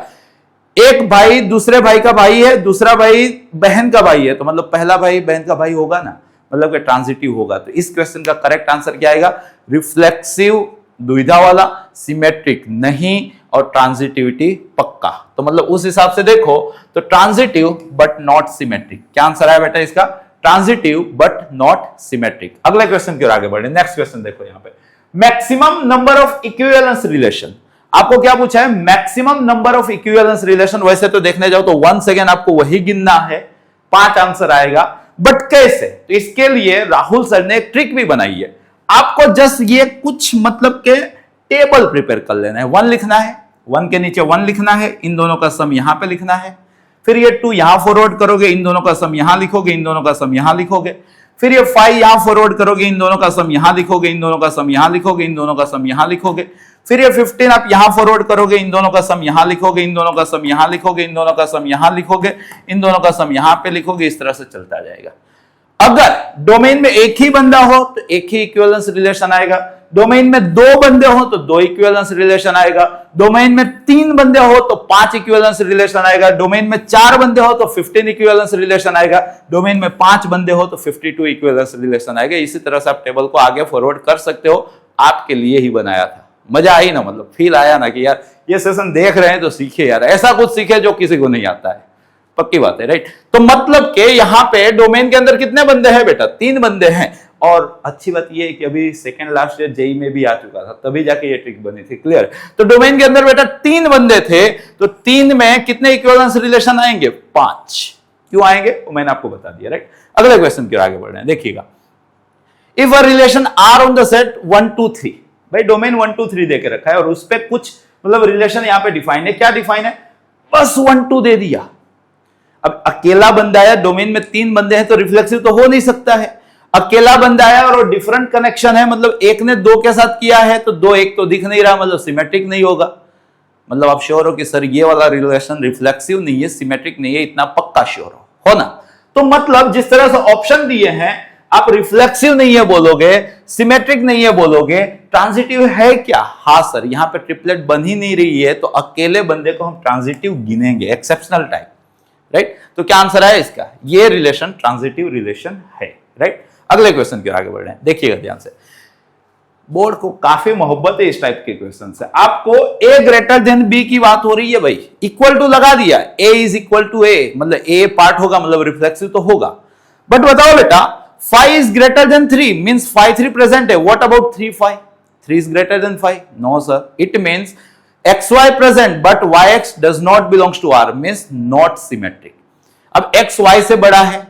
[SPEAKER 1] एक भाई दूसरे भाई का भाई है, दूसरा भाई बहन का भाई है, तो मतलब पहला भाई बहन का भाई होगा ना, मतलब कि ट्रांजिटिव होगा। तो इस क्वेश्चन का करेक्ट आंसर क्या आएगा? रिफ्लेक्सिव दुविधा वाला, सिमेट्रिक नहीं, और ट्रांजिटिविटी पक्का। तो मतलब उस हिसाब से देखो तो ट्रांजिटिव बट नॉट सिमेट्रिक। क्या आंसर आया बेटा इसका? Transitive but not symmetric. अगले क्वेश्चन की ओर आगे बढ़े। नेक्स्ट क्वेश्चन देखो यहां पे, maximum number of equivalence relation. आपको क्या पूछा है? Maximum number of equivalence relation. वैसे तो देखने जाओ तो 1 सेकेंड आपको वही गिनना है, 5 आंसर आएगा, बट कैसे? तो इसके लिए राहुल सर ने एक ट्रिक भी बनाई है। आपको जस्ट ये कुछ मतलब के टेबल प्रिपेयर कर लेना है। 1 लिखना है, 1 के नीचे 1 लिखना है, इन दोनों का सम यहां पे लिखना है, फिर ये 2 यहां फॉरवर्ड करोगे, इन दोनों का सम यहां लिखोगे, इन दोनों का सम यहां लिखोगे, फिर ये 5 यहां फॉरवर्ड करोगे, इन दोनों का सम यहां लिखोगे, इन दोनों का सम यहां लिखोगे, इन दोनों का सम यहां लिखोगे, फिर ये 15 आप यहां फॉरवर्ड करोगे, इन दोनों का सम यहां लिखोगे, इन दोनों का सम यहां लिखोगे, इन दोनों का सम यहां लिखोगे, इन दोनों का सम यहां पे लिखोगे, इस तरह से चलता जाएगा। अगर डोमेन में एक ही बंदा हो तो एक ही इक्विवेलेंस रिलेशन आएगा, डोमेन में 2 बंदे हो तो 2 इक्विवेलेंस रिलेशन आएगा, डोमेन में 3 बंदे हो तो 5 इक्विवेलेंस रिलेशन आएगा, डोमेन में 4 बंदे हो तो 15 इक्विवेलेंस रिलेशन आएगा, डोमेन में 5 बंदे हो तो 52 इक्विवेलेंस रिलेशन आएगा। इसी तरह से आप टेबल को आगे फॉरवर्ड कर सकते हो, आपके लिए ही बनाया था। मजा आई ना, मतलब फील आया ना कि यार ये सेशन देख रहे हैं तो सीखे यार, ऐसा कुछ सीखे जो किसी को नहीं आता है। पक्की बात है, राइट? तो मतलब के यहां पे डोमेन के अंदर कितने बंदे हैं बेटा? 3 बंदे हैं। और अच्छी बात ये है कि अभी सेकंड लास्ट ईयर जेई में भी आ चुका था, तभी जाके ये ट्रिक बनी थी। क्लियर? तो डोमेन के अंदर बेटा 3 बंदे थे, तो 3 में कितने इक्विवेलेंस रिलेशन आएंगे? 5। क्यों आएंगे वो मैंने आपको बता दिया, राइट? अगले क्वेश्चन की ओर आगे बढ़ रहे हैं, देखिएगा। If a relation R on the set 1 2 3, भाई डोमेन 1 2 3 देके रखा है और उस पर कुछ मतलब रिलेशन यहां पे डिफाइन है। क्या डिफाइन है? बस 1 2 दे दिया। अब अकेला बंदा है, डोमेन में 3 बंदे हैं तो रिफ्लेक्सिव तो हो नहीं सकता है। अकेला बंदा है और डिफरेंट कनेक्शन है, मतलब एक ने 2 के साथ किया है तो 2 एक तो दिख नहीं रहा, मतलब सिमेट्रिक नहीं होगा। मतलब आप श्योर हो कि सर ये वाला रिलेशन रिफ्लेक्सिव नहीं है, सिमेट्रिक नहीं है, इतना पक्का श्योर हो ना? तो मतलब जिस तरह से ऑप्शन दिए हैं आप रिफ्लेक्सिव नहीं है बोलोगे, सिमेट्रिक नहीं है बोलोगे, ट्रांजिटिव है क्या? हाँ सर, यहां पे ट्रिपलेट बन ही नहीं रही है, तो अकेले बंदे को हम ट्रांजिटिव गिनेंगे, एक्सेप्शनल टाइप, राइट? तो क्या आंसर है इसका? ये रिलेशन ट्रांजिटिव रिलेशन है, राइट? अगले क्वेश्चन की ओर आगे बढ़ रहे हैं, देखिएगा ध्यान से। बोर्ड को काफी मोहब्बत है इस टाइप के क्वेश्चन से। आपको a ग्रेटर देन b की बात हो रही है भाई, इक्वल टू लगा दिया, a is equal to a, मतलब a पार्ट होगा, मतलब रिफ्लेक्सिव तो होगा। बट बताओ बेटा, 5 is greater than 3 means 5 3 present है, what about 3 5? 3 is greater than 5? No sir, it means xy present but yx does not belongs to r, means not symmetric. अब x y से बड़ा है,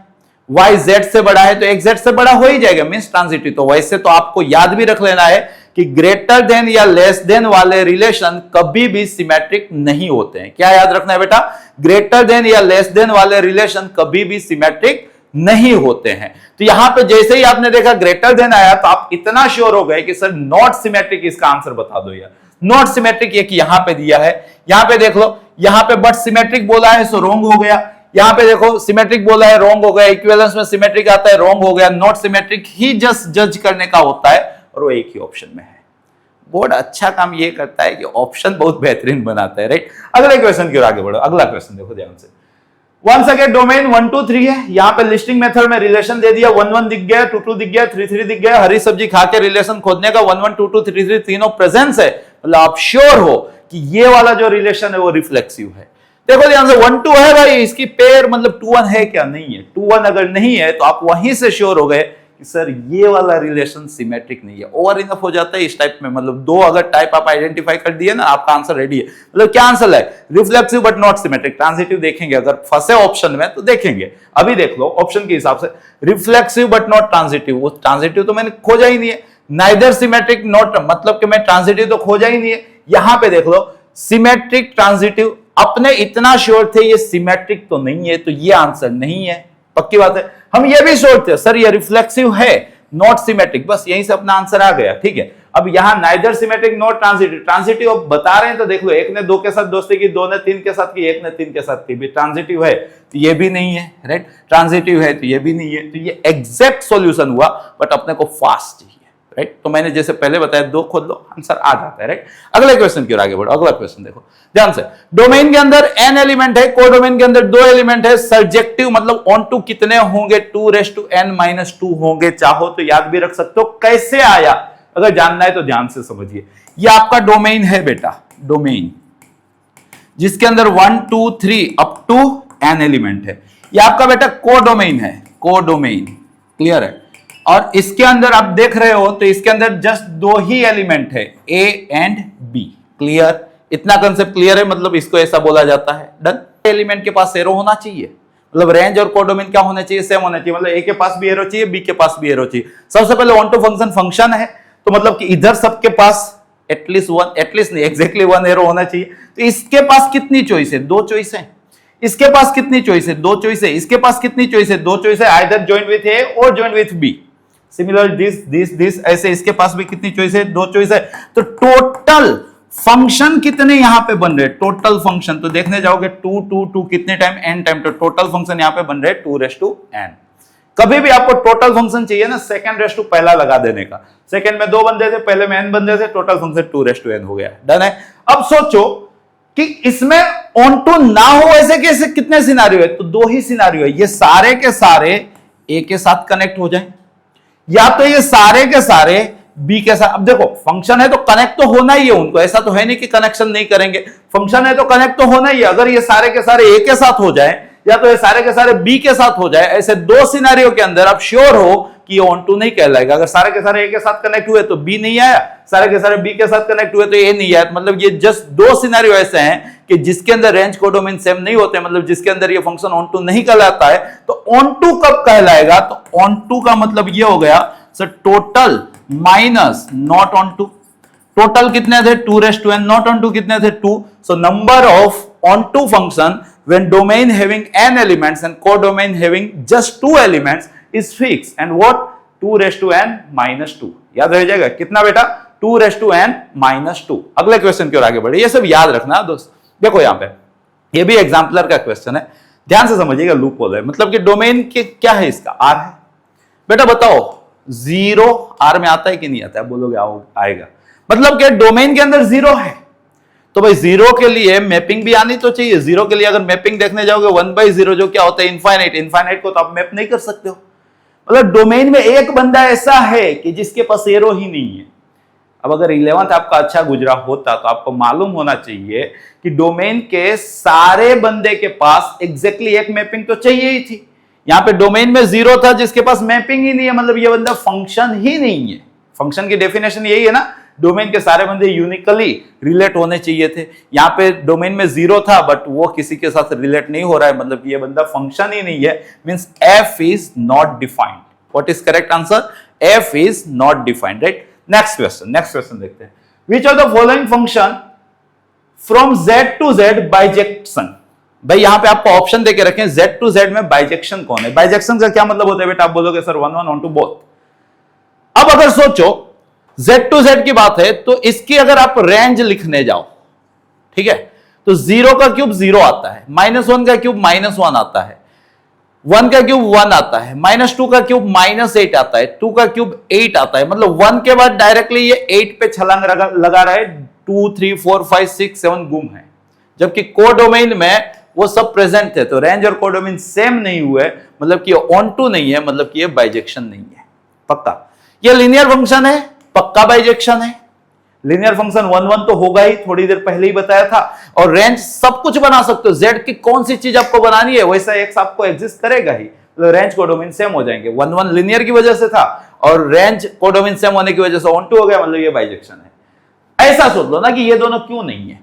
[SPEAKER 1] y z से बड़ा है, तो x z से बड़ा हो ही जाएगा, मींस ट्रांजिटिव। तो वैसे तो आपको याद भी रख लेना है कि ग्रेटर देन या लेस देन वाले रिलेशन कभी भी सिमेट्रिक नहीं होते हैं। क्या याद रखना है बेटा? ग्रेटर देन या लेस देन वाले रिलेशन कभी भी सिमेट्रिक नहीं होते हैं। तो यहां पे जैसे ही आपने देखा ग्रेटर देन आया, तो आप इतना श्योर हो गए कि सर नॉट सिमेट्रिक, इसका आंसर बता दो यार। नॉट सिमेट्रिक एक यहां पे दिया है, यहां पे देख लो, यहां पे बट सिमेट्रिक बोला है, सो रॉन्ग हो गया। यहां पे देखो सिमेट्रिक बोला है, रॉन्ग हो गया। इक्विवेलेंस में सिमेट्रिक आता है, रॉन्ग हो गया। नॉट सिमेट्रिक ही जस्ट जज करने का होता है, और वो एक ही ऑप्शन में है। बोर्ड अच्छा काम ये करता है कि ऑप्शन बहुत बेहतरीन बनाता है, राइट? अगले क्वेश्चन की ओर आगे बढ़ो। अगला क्वेश्चन देखो ध्यान से। वंस अगेन डोमेन 1 2 3 है, यहां पे लिस्टिंग मेथड में रिलेशन दे दिया। 1 1 दिख गया, 2 2 दिख गया, 3 3 दिख गया। हरी सब्जी खा के रिलेशन खोदने का 1 1 2 2 3 3 तीनों प्रेजेंस है, मतलब आप श्योर हो कि ये वाला जो रिलेशन है वो रिफ्लेक्सिव है। देखो ध्यान से, 1 2 है भाई, इसकी पेयर मतलब 2 1 है क्या? नहीं है। 2 1 अगर नहीं है तो आप वहीं से श्योर हो गए कि सर ये वाला रिलेशन सिमेट्रिक नहीं है। ओवर इनफ हो जाता है इस टाइप में, मतलब दो अगर टाइप आप आइडेंटिफाई कर दिए ना, आपका आंसर रेडी है। मतलब क्या आंसर है? Reflexive but not symmetric. Transitive देखेंगे, अगर फंसे ऑप्शन में तो देखेंगे। अभी देख लो ऑप्शन के हिसाब से, रिफ्लेक्सिव बट नॉट ट्रांजिटिव, वो ट्रांजिटिव तो मैंने खोजा ही नहीं है। नाइदर सिमेट्रिक नॉट, मतलब कि मैं ट्रांजिटिव तो खोजा ही नहीं है। यहां पे देख लो, सिमेट्रिक ट्रांजिटिव, अपने इतना श्योर थे ये सिमेट्रिक तो नहीं है, तो ये आंसर नहीं है, पक्की बात है। हम ये भी सोचते हैं सर ये रिफ्लेक्सिव है, नॉट सिमेट्रिक, बस यहीं से अपना आंसर आ गया, ठीक है। अब यहां neither symmetric not transitive, transitive अब बता रहे हैं तो देख लो, एक ने 2 के साथ दोस्ती की, 2 ने 3 के साथ की, 1 ने 3 के साथ की, भी ट्रांजिटिव है तो ये भी नहीं है, राइट? ट्रांजिटिव है तो ये भी नहीं है, तो ये एग्जैक्ट सॉल्यूशन हुआ, बट अपने को फास्ट चाहिए, राइट? तो मैंने जैसे पहले बताया, 2 खोद लो, आंसर आ जाता है, राइट? अगले क्वेश्चन की ओर आगे बढ़ो। अगला क्वेश्चन देखो ध्यान से। डोमेन के अंदर n एलिमेंट है, कोडोमेन के अंदर 2 एलिमेंट है। सर्जेक्टिव मतलब ऑन टू कितने होंगे? 2n-2 होंगे। चाहो तो याद भी रख सकते हो। कैसे आया, अगर जानना है तो ध्यान से समझिए। ये आपका डोमेन है बेटा, डोमेन जिसके अंदर 1 2 3 अप टू n एलिमेंट है। ये आपका बेटा कोडोमेन है, कोडोमेन, क्लियर है? और इसके अंदर आप देख रहे हो तो इसके अंदर जस्ट 2 ही एलिमेंट है, A एंड B, क्लियर? इतना कंसेप्ट क्लियर है, मतलब इसको ऐसा बोला जाता है, डन। एलिमेंट के पास एरो होना चाहिए, मतलब रेंज और कोडोमेन क्या होना चाहिए? सेम होना चाहिए, मतलब A के पास भी एरो चाहिए, B के पास भी एरो चाहिए। सबसे पहले ऑन टू फंक्शन है, तो मतलब कि इधर सबके पास एटलीस्ट नहीं, एग्जैक्टली 1 एरो होना चाहिए। तो इसके पास कितनी चॉइस है? 2 चॉइस है। इसके पास कितनी चॉइस है? 2 चॉइस है। इसके पास कितनी चॉइस है? 2 चॉइस है, आइदर जॉइन विथ A और join with B। Similar this ऐसे इसके पास भी कितनी चॉइस है? 2 चॉइस है। तो टोटल फंक्शन कितने यहां पे बन रहे? टोटल फंक्शन तो देखने जाओगे 2 2 2 कितने टाइम? n time. तो टोटल फंक्शन यहां पे बन रहे 2n। कभी भी आपको टोटल फंक्शन चाहिए ना, सेकंड रेस टू पहला लगा देने का। सेकंड में 2 बंदे थे, पहले में n बंदे थे, टोटल फंक्शन 2n हो गया, डन है। अब सोचो कि इसमें ऑन टू ना हो ऐसे कैसे, कितने सिनारियो है? तो 2 ही सिनारियो है। ये सारे के सारे A के साथ कनेक्ट हो जाए, या तो ये सारे के सारे B के साथ। अब देखो फंक्शन है तो कनेक्ट तो होना ही है उनको, ऐसा तो है नहीं कि कनेक्शन नहीं करेंगे। फंक्शन है तो कनेक्ट तो होना ही है। अगर ये सारे के सारे A के साथ हो जाए, या तो ये सारे के सारे B के साथ हो जाए, ऐसे 2 सिनेरियो के अंदर आप श्योर हो कि ये ऑन टू नहीं कहलाएगा। अगर सारे के सारे A के साथ कनेक्ट हुए तो B नहीं आया, सारे के सारे B के साथ कनेक्ट हुए तो A नहीं आया। मतलब ये जस्ट 2 सिनेरियो ऐसे हैं कि जिसके अंदर रेंज कोडोमेन सेम नहीं होते, मतलब जिसके अंदर ये फंक्शन ऑन टू नहीं कहलाता है। तो ऑन टू कब कहलाएगा? तो ऑन टू का मतलब ये हो गया sir total minus not onto. Total कितने थे? 2n, नॉट ऑन टू कितने थे? 2। So number of onto function when domain having n elements and codomain having just 2 elements is fixed, and what? 2n minus 2। याद रह जाएगा कितना बेटा? 2n minus 2। अगले क्वेश्चन की ओर आगे बढ़े। ये सब याद रखना दोस्त। देखो यहां पे ये भी एग्जाम्पलर का क्वेश्चन है, ध्यान से समझिएगा। लूप होल है, मतलब कि डोमेन के क्या है? इसका R है। बेटा बताओ, जीरो आर में आता है कि नहीं आता है? बोलोगे आएगा, मतलब कि डोमेन के अंदर जीरो है, तो भाई जीरो के लिए मैपिंग भी आनी तो चाहिए। जीरो के लिए अगर मैपिंग देखने जाओगे 1/0 जो क्या होता है इनफाइनाइट, इनफाइनाइट को तो आप मैप नहीं कर सकते हो। मतलब डोमेन में एक बंदा ऐसा है कि जिसके पास एरो ही नहीं है। अब अगर 11th आपका अच्छा गुजरा होता तो आपको मालूम होना चाहिए कि डोमेन के सारे बंदे के पास एग्जैक्टली एक मैपिंग तो चाहिए ही थी। यहां पे डोमेन में जीरो था जिसके पास मैपिंग ही नहीं है, मतलब ये बंदा फंक्शन ही नहीं है। फंक्शन की डेफिनेशन यही है ना, डोमेन के सारे बंदे यूनिकली रिलेट होने चाहिए थे। यहां पे डोमेन में जीरो था बट वो किसी के साथ रिलेट नहीं हो रहा है, मतलब ये बंदा फंक्शन ही नहीं है, means f is not defined. What is correct answer? F is not defined, right. Next question देखते हैं। Which of the following function from z to z bijection. भाई यहां पे आपको ऑप्शन देके रखें, z टू z में बाइजेक्शन कौन है? बाइजेक्शन का क्या मतलब होता है बेटा? आप बोलोगे सर 1 1 ऑन टू बोथ। अब अगर सोचो z टू z की बात है तो इसकी अगर आप रेंज लिखने जाओ, ठीक है, तो 0 का क्यूब 0 आता है, -1 का क्यूब -1 आता है, 1 का क्यूब 1 आता है, -2 का क्यूब -8 आता है, 2 का क्यूब 8 आता है। मतलब 1 के बाद डायरेक्टली ये 8 पे छलांग लगा रहा है, 2 3 4 5 6 7 गुम है, जबकि कोडोमेन में वो सब प्रेजेंट थे। तो रेंज और कोडोमेन सेम नहीं हुए, मतलब कि ऑन टू नहीं है, मतलब कि ये बाइजेक्शन नहीं है। पक्का ये लीनियर फंक्शन है, पक्का बाइजेक्शन है। लीनियर फंक्शन 1 1 तो होगा ही, थोड़ी देर पहले ही बताया था। और रेंज सब कुछ बना सकते हो, z की कौन सी चीज आपको बनानी है वैसा x आपको एग्जिस्ट करेगा ही, तो रेंज कोडोमेन सेम हो जाएंगे। 1 1 लीनियर की वजह से था और रेंज कोडोमेन सेम होने की वजह से ऑन टू हो गया, मतलब ये बाइजेक्शन है। ऐसा सोच लो ना कि ये दोनों क्यों नहीं है।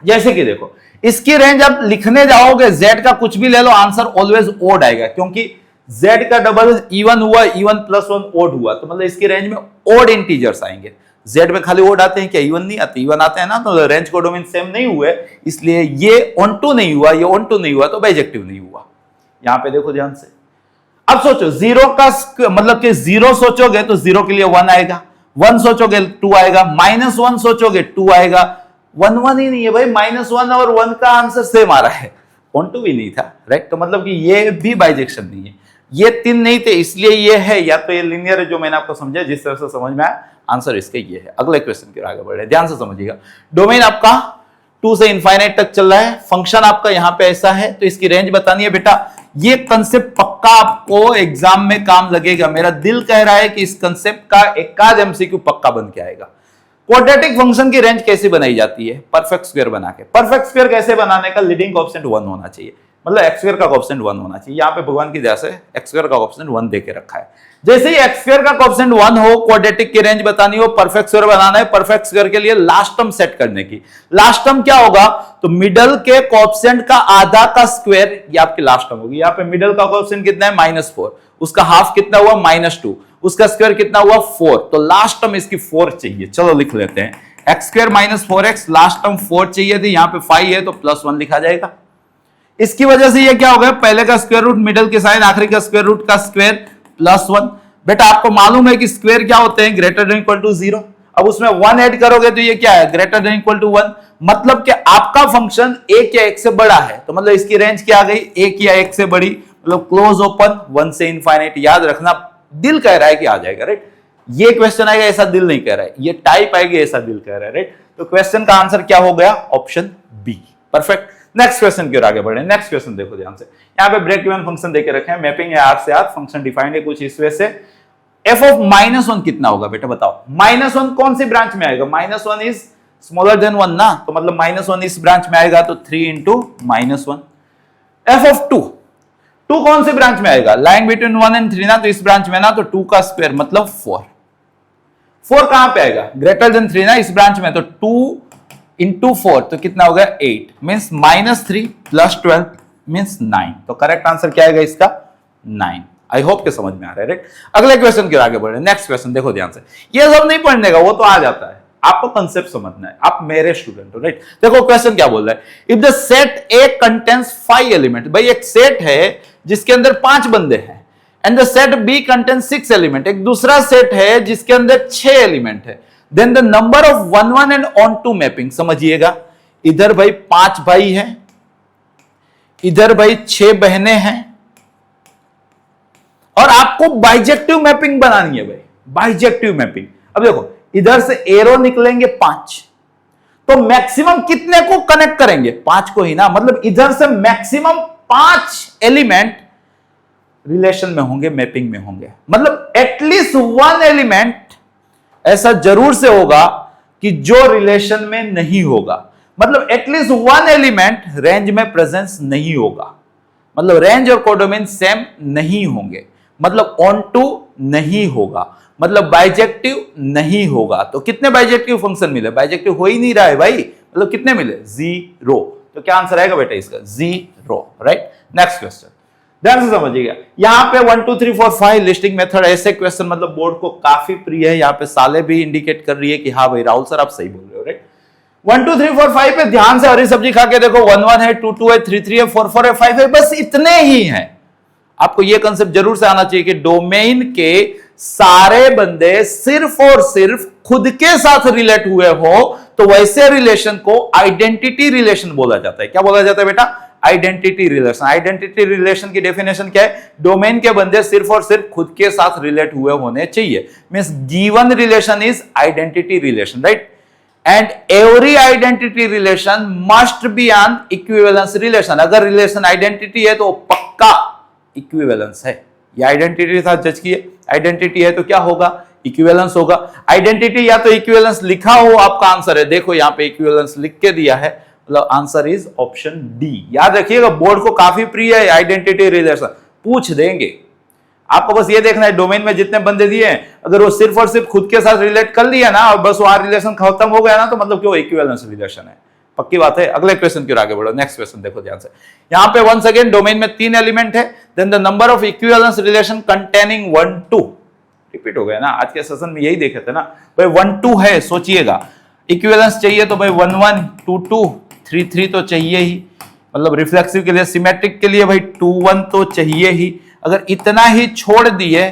[SPEAKER 1] जैसे कि देखो, इसकी रेंज आप लिखने जाओगे z का कुछ भी ले लो, आंसर ऑलवेज ओड आएगा, क्योंकि z का डबल इवन हुआ, इवन प्लस 1 ओड हुआ, तो मतलब इसकी रेंज में ओड इंटीजर्स आएंगे। z में खाली ओड आते हैं क्या? इवन नहीं आते? इवन आते हैं ना, तो रेंज कोडोमेन सेम नहीं हुए, इसलिए ये ऑन टू नहीं हुआ, ये ऑन टू नहीं हुआ, तो बाइजेक्टिव नहीं हुआ। यहां पे देखो ध्यान से। अब सोचो जीरो का मतलब कि जीरो सोचोगे तो जीरो के लिए 1 आएगा, 1 सोचोगे 2 आएगा, -1 सोचोगे 2 आएगा, 1 1 ही नहीं है भाई, -1 और 1 का आंसर सेम आ रहा है, ऑन टू भी नहीं था, राइट। तो मतलब कि ये भी बाइजेक्शन नहीं है। ये 3 नहीं थे इसलिए ये है, या तो ये लीनियर है जो मैंने आपको समझा, जिस तरह से समझ में आया, आंसर इसका ये है। अगले क्वेश्चन की ओर आगे बढ़ रहे हैं, ध्यान से समझिएगा। डोमेन आपका 2 से इनफाइनाइट तक चल रहा है, फंक्शन आपका यहां पे ऐसा है, तो इसकी रेंज बतानी है बेटा। ये कंसेप्ट पक्का आपको एग्जाम में काम लगेगा, मेरा दिल कह रहा है कि इस कंसेप्ट का एक आध एमसीक्यू पक्का बन के आएगा। क्वाड्रेटिक फंक्शन की रेंज कैसे बनाई जाती है? परफेक्ट स्क्वायर बना के। परफेक्ट स्क्वायर कैसे बनाने का? लीडिंग कोएफिशिएंट 1 होना चाहिए, मतलब एक्स स्क्वायर का कोएफिशिएंट 1 होना चाहिए। यहाँ पे भगवान की दया से एक्स स्क्वायर का कोएफिशिएंट 1 देके रखा है। जैसे ही एक्स स्क्वायर का कोएफिशिएंट 1 हो, क्वाड्रेटिक की रेंज बतानी हो, परफेक्ट स्क्वायर बनाना है, परफेक्ट स्क्वायर के लिए लास्ट टर्म सेट करने की। लास्ट टर्म क्या होगा? तो मिडल के कोएफिशिएंट का आधा का स्क्वायर, ये आपकी लास्ट टर्म होगी। यहाँ पे मिडल का कोएफिशिएंट कितना है? -4, उसका हाफ कितना हुआ? -2, उसका स्क्वायर कितना हुआ? 4, तो लास्ट टर्म इसकी 4 चाहिए। चलो लिख लेते हैं, x square -4x, last term 4 चाहिए थी, यहाँ पे 5 है तो +1 लिखा जाएगा। इसकी वजह से ये क्या हो गया? पहले का स्क्वायर रूट मिडल के साइन, आखिरी का स्क्वायर रूट का स्क्वायर +1। बेटा आपको मालूम है कि स्क्वायर क्या होते हैं? Greater than equal to 0। अब उसमें 1 ऐड करोगे तो ये क्या है? Greater than equal to 1। मतलब कि आपका फंक्शन 1 या 1 से बड़ा है, तो मतलब इसकी रेंज क्या आ गई? 1 या 1 से बड़ी, मतलब क्लोज ओपन 1 से इनफाइनाइट। याद रखना, दिल कह रहा है कि आ जाएगा, राइट। ये क्वेश्चन आएगा, ऐसा दिल नहीं कह रहा है, ये टाइप आएगी, ऐसा दिल कह रहा है, राइट। तो क्वेश्चन का आंसर क्या हो गया? Option B, perfect. Next question की ओर आगे बढ़े। नेक्स्ट क्वेश्चन देखो ध्यान से, यहाँ पे ब्रेक इवन फंक्शन देके रखे हैं, मैपिंग है R से R, फंक्शन डिफाइंड है कुछ इस वजह से। f ऑफ -1 कितना होगा बेटा बताओ? -1 कौन सी ब्रांच में आएगा? -1 इज स्मॉलर देन 1 ना, तो मतलब -1 इस ब्रांच में आएगा, तो 3 इंटू -1। f ऑफ 2 कौन सी ब्रांच में आएगा? लाइंग बिटवीन 1 एंड 3 ना, तो इस ब्रांच में ना, तो 2 का स्क्वायर मतलब 4 कहां पे आएगा? ग्रेटर देन 3 ना, इस ब्रांच में, तो 2 इंटू 4 तो कितना होगा? 8, मीन्स -3 + 12 मीन्स 9। तो करेक्ट आंसर क्या आएगा इसका? 9। आई होप के समझ में आ रहा है, राइट। अगले क्वेश्चन की ओर आगे बढ़े। नेक्स्ट क्वेश्चन देखो ध्यान से, ये सब नहीं पढ़ने का, वो तो आ जाता है, आपको कंसेप्ट समझना है, आप मेरे स्टूडेंट हो, राइट। देखो क्वेश्चन क्या बोल रहा है, if the set A contains 5 element. भाई एक सेट है जिसके अंदर 5 बंदे हैं, and the set B contains 6 element. एक दूसरा सेट है जिसके अंदर 6 एलिमेंट है, then the number of 1 1 and onto mapping. समझिएगा, इधर भाई 5 भाई हैं, इधर भाई 6 बहनें हैं, और आपको बाइजेक्टिव मैपिंग बनानी है भाई, बाइजेक्टिव मैपिंग। अब देखो इधर से एरो निकलेंगे 5, तो मैक्सिमम कितने को कनेक्ट करेंगे? 5 को ही ना, मतलब इधर से मैक्सिमम 5 एलिमेंट रिलेशन में होंगे, मैपिंग में होंगे। मतलब एटलीस्ट 1 एलिमेंट ऐसा जरूर से होगा कि जो रिलेशन में नहीं होगा, मतलब एटलीस्ट 1 एलिमेंट रेंज में प्रेजेंस नहीं होगा, मतलब रेंज और कोडोमेन सेम नहीं होंगे, मतलब ऑन टू नहीं होगा, मतलब बाइजेक्टिव नहीं होगा। तो कितने बाइजेक्टिव फंक्शन मिले? बाइजेक्टिव हो ही नहीं रहा है भाई, मतलब कितने मिले? 0। तो क्या आंसर आएगा बेटा इसका? 0, राइट। नेक्स्ट क्वेश्चन ध्यान से समझिएगा। यहां पे 1 2 3 4 5 लिस्टिंग मेथड, ऐसे क्वेश्चन मतलब बोर्ड को काफी प्रिय है। यहां पे साले भी इंडिकेट कर रही है कि हाँ भाई राहुल सर आप सही बोल रहे हो, राइट। 1 2 3 4 5 पे ध्यान से हरी सब्जी खा के देखो, 1 1 है, 2 2 है, 3 3 है, 4 4 है, 5 है, बस इतने ही हैं। आपको यह कंसेप्ट जरूर से आना चाहिए कि डोमेन के सारे बंदे सिर्फ और सिर्फ खुद के साथ रिलेट हुए हो तो वैसे रिलेशन को आइडेंटिटी रिलेशन बोला जाता है। क्या बोला जाता है बेटा? Identity relation. आइडेंटिटी रिलेशन की डेफिनेशन क्या है? डोमेन के बंदे सिर्फ और सिर्फ खुद के साथ रिलेट हुए होने चाहिए। Means given relation is identity relation, right. And every identity relation must be N equivalence relation. अगर रिलेशन आइडेंटिटी है तो पक्का इक्विवेलेंस है। ये आइडेंटिटी था जज की, आइडेंटिटी है तो क्या होगा? इक्विवेलेंस होगा। आइडेंटिटी या तो इक्विवेलेंस लिखा हो, आपका आंसर है। देखो यहां पे इक्विवेलेंस लिख के दिया है, मतलब आंसर इज ऑप्शन डी। याद रखिएगा बोर्ड को काफी प्रिय है आइडेंटिटी रिलेशन, पूछ देंगे। आपको बस ये देखना है डोमेन में जितने बंदे दिए हैं, अगर वो सिर्फ और सिर्फ खुद के साथ रिलेट कर लिया ना और बस वहां रिलेशन खत्म हो गया ना, तो मतलब क्यों इक्विवेलेंस रिलेशन है, पक्की बात है। अगले क्वेश्चन की ओर आगे बढ़ो। नेक्स्ट क्वेश्चन देखो ध्यान से। यहां पे वंस अगेन डोमेन में 3 एलिमेंट है, then the number of equivalence relation containing 1 2। Repeat हो गया ना, आज के सेशन में यही देखे थे ना भाई। 1 2 है, सोचिएगा इक्विवेलेंस चाहिए तो भाई 1 1 2 2 3 3 तो चाहिए ही, मतलब रिफ्लेक्सिव के लिए, सिमेट्रिक के लिए भाई 2 1 तो चाहिए ही। अगर इतना ही छोड़ दिए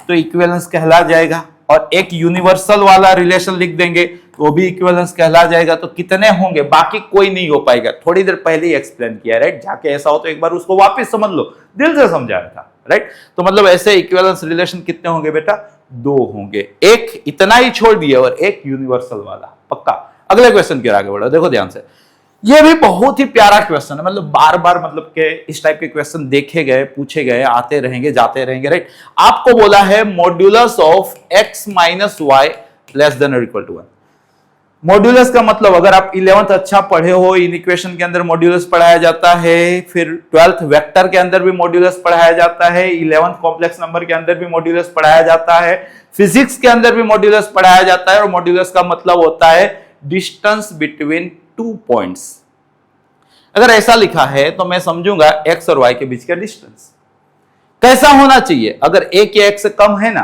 [SPEAKER 1] तो इक्विवेलेंस कहला जाएगा, और एक यूनिवर्सल वाला रिलेशन लिख देंगे तो वो भी इक्विवेलेंस कहला जाएगा। तो कितने होंगे? बाकी कोई नहीं हो पाएगा। थोड़ी देर पहले ही एक्सप्लेन किया, राइट। जाके ऐसा हो तो एक बार उसको वापस समझ लो, दिल से समझाया था, राइट। तो मतलब ऐसे इक्विवेलेंस रिलेशन कितने होंगे बेटा? 2 होंगे। एक इतना ही छोड़ दिया और एक यूनिवर्सल वाला, पक्का। अगले क्वेश्चन की ओर आगे बढ़ो, देखो ध्यान से। ये भी बहुत ही प्यारा क्वेश्चन है, मतलब बार बार मतलब के इस टाइप के क्वेश्चन देखे गए, पूछे गए, आते रहेंगे, जाते रहेंगे, राइट। आपको बोला है modulus of x minus y less than और इक्वल टू 1। मॉड्यूलस का मतलब, अगर आप 11th अच्छा पढ़े हो, इन इक्वेशन के अंदर मॉड्यूलस पढ़ाया जाता है, फिर 12th वेक्टर के अंदर भी मॉड्यूलस पढ़ाया जाता है, 11th कॉम्प्लेक्स नंबर के अंदर भी मॉड्यूलस पढ़ाया जाता है, फिजिक्स के अंदर भी मॉड्यूलस पढ़ाया जाता है। और मॉड्यूलस का मतलब होता है डिस्टेंस बिटवीन 2 पॉइंट्स। अगर ऐसा लिखा है तो मैं समझूंगा x और y के बीच का डिस्टेंस कैसा होना चाहिए। अगर एक या x से कम है ना,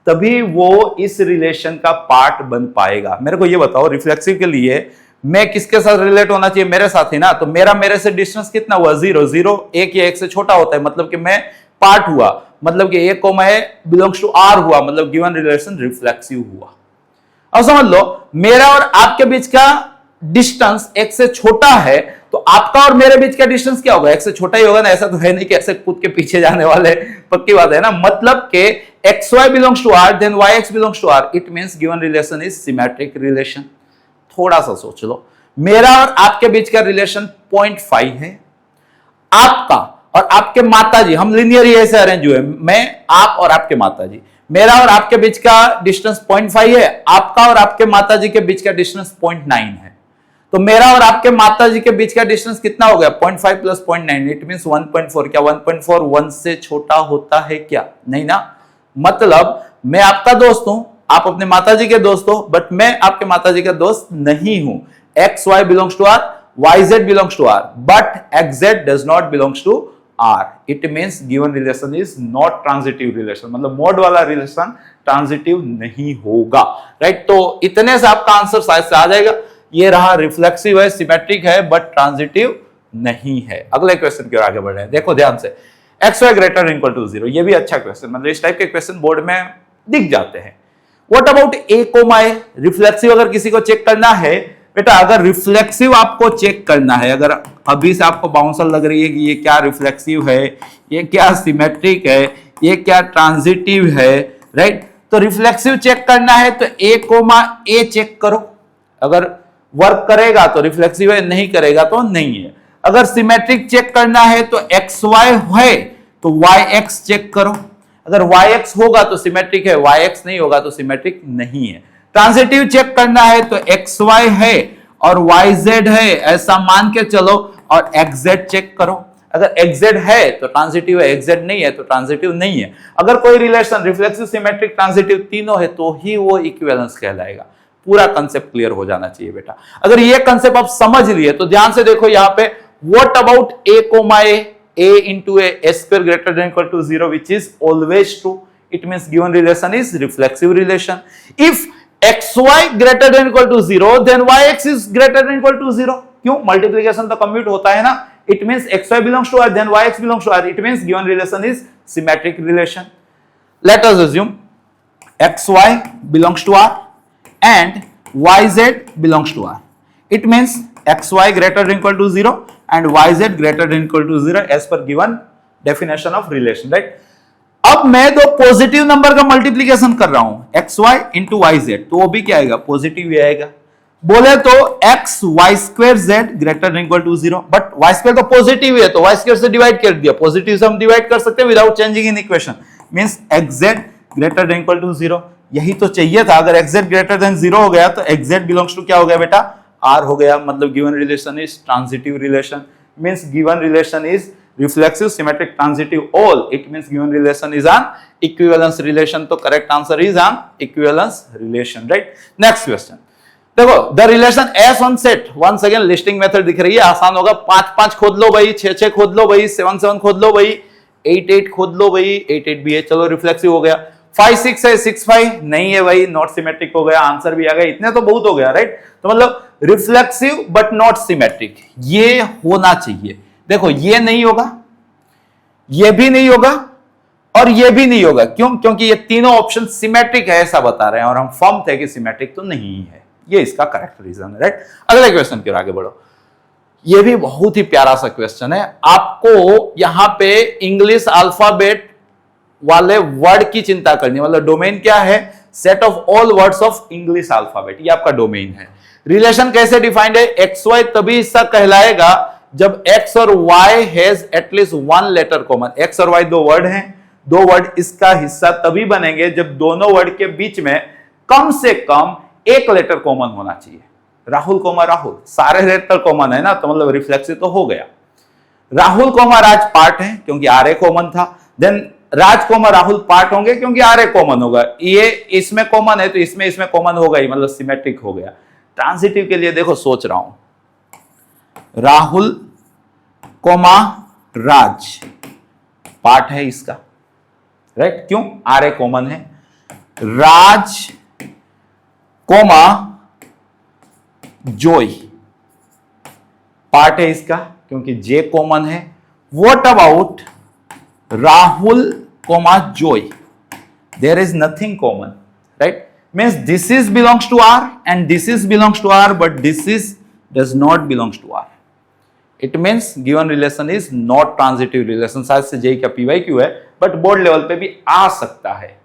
[SPEAKER 1] तभी वो इस रिलेशन का पार्ट बन पाएगा। मेरे को ये बताओ, रिफ्लेक्सिव के लिए मैं किसके साथ रिलेट होना चाहिए? मेरे साथ ही ना। तो मेरे से डिस्टेंस कितना हुआ? 0 0। एक या एक से छोटा होता है, मतलब कि मैं पार्ट हुआ, मतलब कि a को मैं बिलोंग्स टू r हुआ, मतलब गिवन रिलेशन रिफ्लेक्सिव हुआ। अब समझ लो, मेरा और आपके बीच का डिस्टेंस x से छोटा है, तो आपका और मेरे बीच का डिस्टेंस क्या होगा? x से छोटा ही होगा ना। ऐसा तो है नहीं कि ऐसे कूद के पीछे जाने वाले, पक्की बात है ना। मतलब के xy belongs to r then yx belongs to r, it means given relation is symmetric relation. थोड़ा सा सोच लो, मेरा और आपके बीच का रिलेशन 0.5 है, आपका और आपके माताजी, हम लिनियर ही ऐसे अरेंज हुए, मैं, आप और आपके माताजी, मेरा और आपके बीच का डिस्टेंस 0.5 है, आपका और आपके माताजी के बीच का डिस्टेंस 0.9 है। तो मेरा और आपके माताजी के बीच का डिस्टेंस कितना हो गया? 0.5 प्लस 0.9, इट मींस 1.4। क्या 1.4 1 से छोटा होता है क्या? नहीं ना। मतलब मैं आपका दोस्त हूं, आप अपने माताजी के दोस्त हो, बट मैं आपके माताजी का दोस्त नहीं हूं। X y belongs to R, y z belongs to R, but x z does not belongs to R. It means given relation is not transitive relation, मतलब मोड वाला रिलेशन ट्रांजिटिव नहीं होगा, राइट। तो इतने से आपका आंसर शायद से आ जाएगा। ये रहा, रिफ्लेक्सिव है, सिमेट्रिक है, बट ट्रांजिटिव नहीं है। अगले क्वेश्चन की ओर आगे बढ़ रहे हैं, देखो ध्यान से। X y greater equal to 0, ये भी अच्छा क्वेश्चन, मतलब इस टाइप के क्वेश्चन बोर्ड में दिख जाते हैं। What about a comma a? Reflexive अगर किसी को चेक करना है बेटा, अगर रिफ्लेक्सिव आपको चेक करना है, अगर अभी से आपको बाउंसर लग रही है कि ये क्या रिफ्लेक्सिव है, ये क्या सिमेट्रिक है, ये क्या ट्रांजिटिव है, राइट। तो रिफ्लेक्सिव चेक करना है तो a कोमा a चेक करो, अगर वर्क करेगा तो रिफ्लेक्सिव है, नहीं करेगा तो नहीं है। अगर सिमेट्रिक चेक करना है तो xy है तो yx चेक करो, अगर yx होगा तो सिमेट्रिक है, yx नहीं होगा तो सिमेट्रिक नहीं है। ट्रांजिटिव चेक करना है तो xy है और yz है ऐसा मान के चलो और xz चेक करो, अगर xz है तो ट्रांजिटिव है, xz नहीं है तो ट्रांजिटिव नहीं है। अगर कोई रिलेशन रिफ्लेक्सिव, सिमेट्रिक, ट्रांजिटिव तीनों है तो ही वो इक्विवेलेंस कहलाएगा। पूरा कंसेप्ट क्लियर हो जाना चाहिए बेटा। अगर ये कंसेप्ट आप समझ लिए तो ध्यान से देखो यहां पे what about a comma a into a square greater than equal to 0 which is always true. It means given relation is reflexive relation. If xy greater than equal to 0 then yx is greater than equal to 0. क्यों? मल्टीप्लिकेशन तो कम्यूट होता है ना। It means xy belongs to r then yx belongs to r. It means given relation is symmetric relation. Let us assume xy belongs to r and yz belongs to r. It means xy greater than equal to 0 and yz greater than equal to 0 as per given definition of relation, right? अब मैं दो पॉजिटिव नंबर का मल्टीप्लिकेशन कर रहा हूं xy इंटू yz, तो वो भी क्या आएगा? पॉजिटिव ही आएगा। बोले तो x y square z greater than equal to 0, but y square तो पॉजिटिव है तो y स्क्वायर से डिवाइड कर दिया, पॉजिटिव से हम डिवाइड कर सकते हैं without changing inequation, means xz greater than equal to 0। यही तो चाहिए था। अगर xz ग्रेटर देन 0 हो गया तो xz बिलोंग्स टू क्या हो गया बेटा? r हो गया। मतलब given relation is transitive relation, means given relation is reflexive, symmetric, transitive, all. It means given relation is an equivalence relation. तो correct answer is an equivalence relation, right? Next question. देखो the relation S on set, once again listing method दिख रही है, आसान होगा। 5-5 खोद लो भाई, 6-6 खोद लो भाई, 7-7 खोद लो भाई, 8-8 खोद लो भाई, 8-8 भी है, चलो रिफ्लेक्सिव हो गया। 5-6 है, 6-5 नहीं है भाई, नॉट सिमेट्रिक हो गया, आंसर भी आ गया। इतने तो बहुत हो गया, राइट? तो मतलब रिफ्लेक्सिव बट नॉट सिमेट्रिक, ये होना चाहिए। देखो ये नहीं होगा, ये भी नहीं होगा और ये भी नहीं होगा। क्यों? क्योंकि ये तीनों ऑप्शन सिमेट्रिक है ऐसा बता रहे हैं और हम फर्म थे कि सिमेट्रिक तो नहीं है। ये इसका करेक्ट रीजन है, राइट? अगले क्वेश्चन की ओर आगे बढ़ो। ये भी बहुत ही प्यारा सा क्वेश्चन है। आपको यहां पे इंग्लिश अल्फाबेट वाले वर्ड की चिंता करनी है। मतलब डोमेन क्या है? Set of all words of English alphabet, ये आपका डोमेन है। रिलेशन कैसे डिफाइंड है? एक्स वाई तभी हिस्सा कहलाएगा जब x और y has at least one letter common. x और y दो वर्ड हैं, दो वर्ड इसका हिस्सा तभी बनेंगे जब दोनों वर्ड के बीच में कम से कम एक लेटर कॉमन होना चाहिए। राहुल कोमा राहुल, सारे लेटर कॉमन है ना, तो मतलब रिफ्लेक्सिव तो हो गया। राहुल कोमा राज पार्ट है क्योंकि आर ए कॉमन था, देन राज कोमा राहुल पार्ट होंगे क्योंकि आर ए कॉमन होगा। ये इसमें कॉमन है तो इसमें कॉमन होगा ही, मतलब सिमेट्रिक हो गया। ट्रांजिटिव के लिए देखो सोच रहा हूं, राहुल कोमा राज पार्ट है इसका, राइट? क्यों? आर ए कॉमन है। राज कोमा जोय पार्ट है इसका क्योंकि जे कॉमन है। What about Rahul comma Joy? There is nothing common, right? Means this is belongs to R and this is belongs to R, but this is does not belongs to R. It means given relation is not transitive relation. शायद से जेई का PYQ है, बट बोर्ड लेवल पे भी आ सकता है।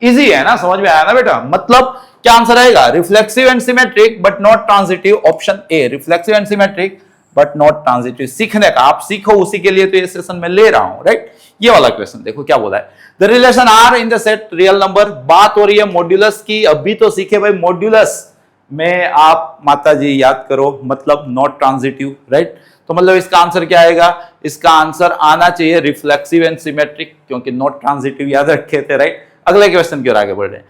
[SPEAKER 1] इजी है ना, समझ में आया ना बेटा? मतलब क्या आंसर आएगा? Reflexive and symmetric but not transitive, option A. Reflexive and symmetric but not transitive. सीखने का, आप सीखो उसी के लिए तो ये सेशन में ले रहा हूं, राइट? ये वाला क्वेश्चन देखो क्या बोला है। The relation R in the set real number. बात हो रही है मॉड्यूलस की। अभी तो सीखे भाई मॉड्यूलस में, आप माता जी याद करो, मतलब नॉट ट्रांजिटिव, राइट? तो मतलब इसका आंसर क्या आएगा? इसका आंसर आना चाहिए रिफ्लेक्सिव एंड सिमेट्रिक, क्योंकि नॉट ट्रांजिटिव याद रखे थे, राइट? अगले क्वेश्चन की ओर आगे बढ़ रहे हैं।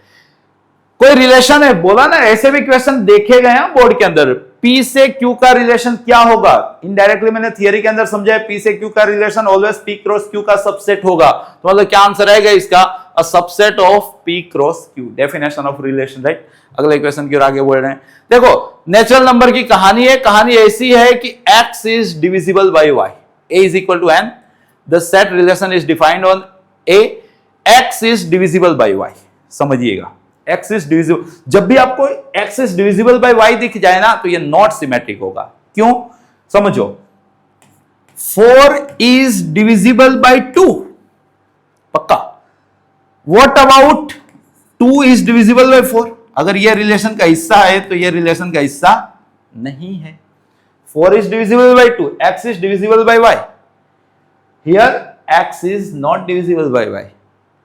[SPEAKER 1] कोई रिलेशन है, बोला ना, ऐसे भी क्वेश्चन देखे गए हैं बोर्ड के अंदर। P से Q का रिलेशन क्या होगा? इनडायरेक्टली मैंने थियरी के अंदर समझाया, P से Q का relation always P cross Q का सबसेट होगा। तो मतलब क्या आंसर आएगा इसका? A subset of P cross Q, definition of relation, right? अगले क्वेश्चन की ओर आगे बढ़ रहे हैं। देखो नेचुरल नंबर की कहानी है। कहानी ऐसी है कि x is divisible by y, a is equal to n, the set relation is defined on a, x is divisible by y। समझिएगा, x इज डिविजिबल। जब भी आपको x is divisible by y दिख जाए ना, तो ये नॉट सिमेट्रिक होगा। क्यों? समझो, 4 इज डिविजिबल बाय 2, पक्का। What about 2 is divisible bye 4? अगर ये रिलेशन का हिस्सा है तो ये रिलेशन का हिस्सा नहीं है। 4 is divisible bye 2, x is divisible by y। Here x is not divisible by y,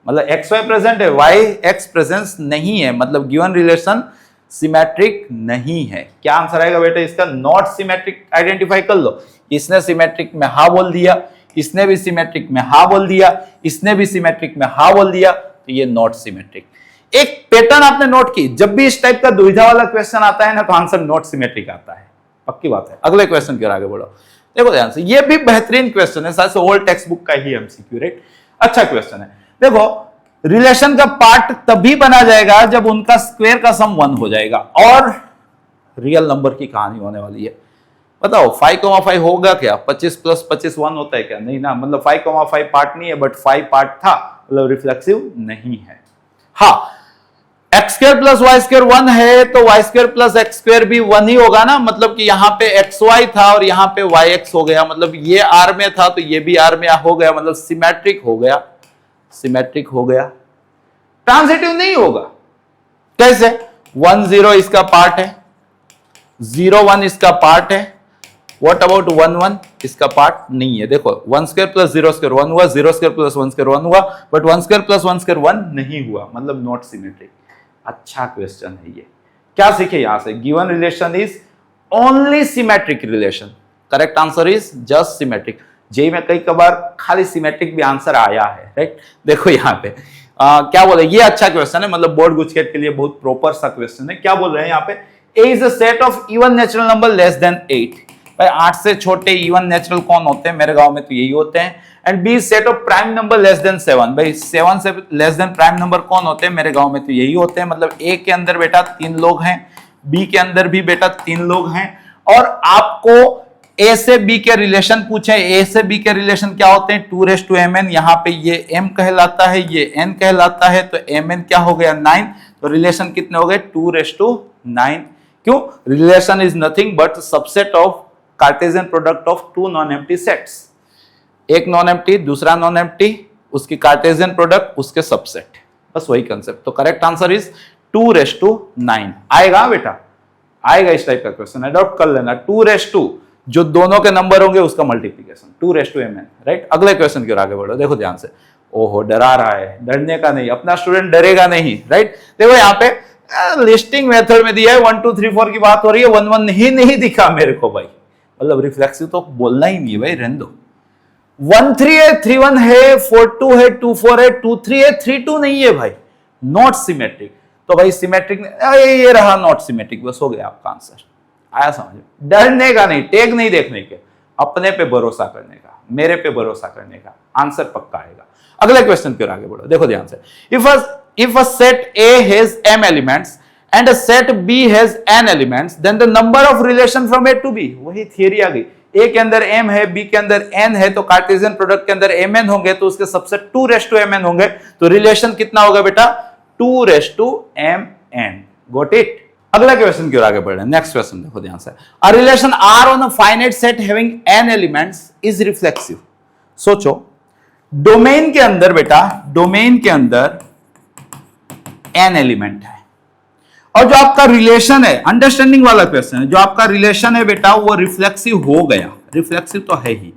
[SPEAKER 1] मतलब xy प्रेजेंट है, yx प्रेजेंस नहीं है, मतलब गिवन रिलेशन सिमेट्रिक नहीं है। क्या आंसर आएगा बेटा इसका? नॉट सिमेट्रिक आइडेंटिफाई कर लो। इसने सिमेट्रिक में हा बोल दिया, इसने भी सिमेट्रिक में हा बोल दिया, इसने भी सिमेट्रिक में हा बोल दिया, तो ये नॉट सिमेट्रिक। एक पैटर्न आपने नोट की, जब भी इस टाइप का दुविधा वाला क्वेश्चन आता है ना तो आंसर नॉट सिमेट्रिक आता है, पक्की बात है। अगले क्वेश्चन की ओर आगे बढ़ो। देखो ध्यान से, ये भी बेहतरीन क्वेश्चन है, शायद से ओल्ड टेक्स्ट बुक का ही एमसीक्यू, राइट? अच्छा क्वेश्चन है। देखो, रिलेशन का पार्ट तभी बना जाएगा जब उनका स्क्वायर का सम 1 हो जाएगा, और रियल नंबर की कहानी होने वाली है। बताओ 5,5 होगा क्या? 25 + 25 1 होता है क्या? नहीं ना, मतलब 5,5 पार्ट नहीं है, बट 5 पार्ट था, मतलब रिफ्लेक्सिव नहीं है। हाँ, x² + y² 1 है तो y² + x² भी 1 ही होगा ना, मतलब कि यहां पे xy था और यहां पे yx हो गया, मतलब ये r में था तो ये भी r में हो गया, मतलब सिमेट्रिक हो गया, सिमेट्रिक हो गया। ट्रांजिटिव नहीं होगा। कैसे? 1 0 इसका पार्ट है, 0 1 इसका पार्ट है, व्हाट अबाउट 1 1 इसका पार्ट नहीं है। देखो 1² + 0² 1 हुआ, 0² + 1² 1 हुआ, बट 1² + 1² 1 नहीं हुआ, मतलब नॉट सिमेट्रिक। अच्छा क्वेश्चन है ये। क्या सीखे यहां से? Given relation is only symmetric relation. Correct answer is just symmetric. JEE में कई बार खाली सिमेट्रिक भी आंसर आया है, राइट? देखो यहाँ पे क्या बोले, ये अच्छा क्वेश्चन है, मतलब बोर्ड गुचकेट के लिए बहुत प्रॉपर सा क्वेश्चन है। क्या बोल रहे हैं यहाँ पे? A is a set of even natural number less than 8। भाई 8 से छोटे इवन नेचुरल कौन होते हैं? मेरे गांव में तो यही होते हैं। And B set of prime number less than 7। भाई 7 से लेस देन प्राइम नंबर कौन होते हैं? मेरे गांव में तो यही होते हैं। मतलब ए के अंदर बेटा 3 लोग हैं, बी के अंदर भी बेटा 3 लोग हैं, और आपको ए से बी के रिलेशन पूछे। ए से बी के रिलेशन क्या होते हैं? 2⁻mn। यहाँ पे ये m कहलाता है, ये n कहलाता है, तो mn क्या हो गया? 9। तो रिलेशन कितने हो गए? 2⁻9। क्यों? Relation is nothing but subset of Cartesian product of 2 non empty sets. एक नॉन एम्प्टी, दूसरा नॉन एम्प्टी, उसकी कार्टेशियन प्रोडक्ट, उसके सबसेट, बस वही कंसेप्ट। तो करेक्ट आंसर इज 2⁻9 आएगा बेटा, आएगा। इस टाइप का क्वेश्चन अडॉप्ट कर लेना। 2⁻, जो दोनों के नंबर होंगे उसका मल्टीप्लीकेशन, 2⁻mn, राइट? अगले क्वेश्चन की ओर आगे बढ़ो। देखो ध्यान से। ओहो, डरा रहा है, डरने का नहीं, अपना स्टूडेंट डरेगा नहीं, राइट? देखो यहाँ पे लिस्टिंग मेथड में दिया है 1 2 3 4 की बात हो रही है, 1 1 ही नहीं दिखा मेरे को भाई, मतलब रिफ्लेक्सिव तो बोलना ही नहीं है भाई, रहने दो। 1 3 है, 3 1 है, 4 2 है, 2 4 है, 2 3 है, 3 2 नहीं है भाई, नॉट सिमेट्रिक। तो भाई सिमेट्रिक ये रहा नॉट सिमेट्रिक, बस हो गया आपका आंसर। आया समझ? डरने का नहीं, टेक नहीं देखने के, अपने पे भरोसा करने का, मेरे पे भरोसा करने का, आंसर पक्का आएगा। अगले क्वेश्चन की ओर आगे बढ़ो। देखो ध्यान से। if a set A has m elements and a set B has n elements, then the number of relation from A to B, वही थियरी आ गई। A के अंदर m है, B के अंदर n है, तो कार्टेशियन प्रोडक्ट के अंदर mn होंगे, तो उसके सबसेट 2⁻mn होंगे, तो रिलेशन कितना होगा बेटा? 2⁻mn। Got it? अगला क्वेश्चन की ओर आगे बढ़ रहे हैं। नेक्स्ट क्वेश्चन देखो ध्यान से। A relation R on a finite set having n elements is reflexive। सोचो, डोमेन के अंदर बेटा, डोमेन के अंदर n एलिमेंट है, और जो आपका रिलेशन है, अंडरस्टैंडिंग वाला क्वेश्चन है, जो आपका रिलेशन है बेटा वो रिफ्लेक्सिव हो गया। रिफ्लेक्सिव तो है ही।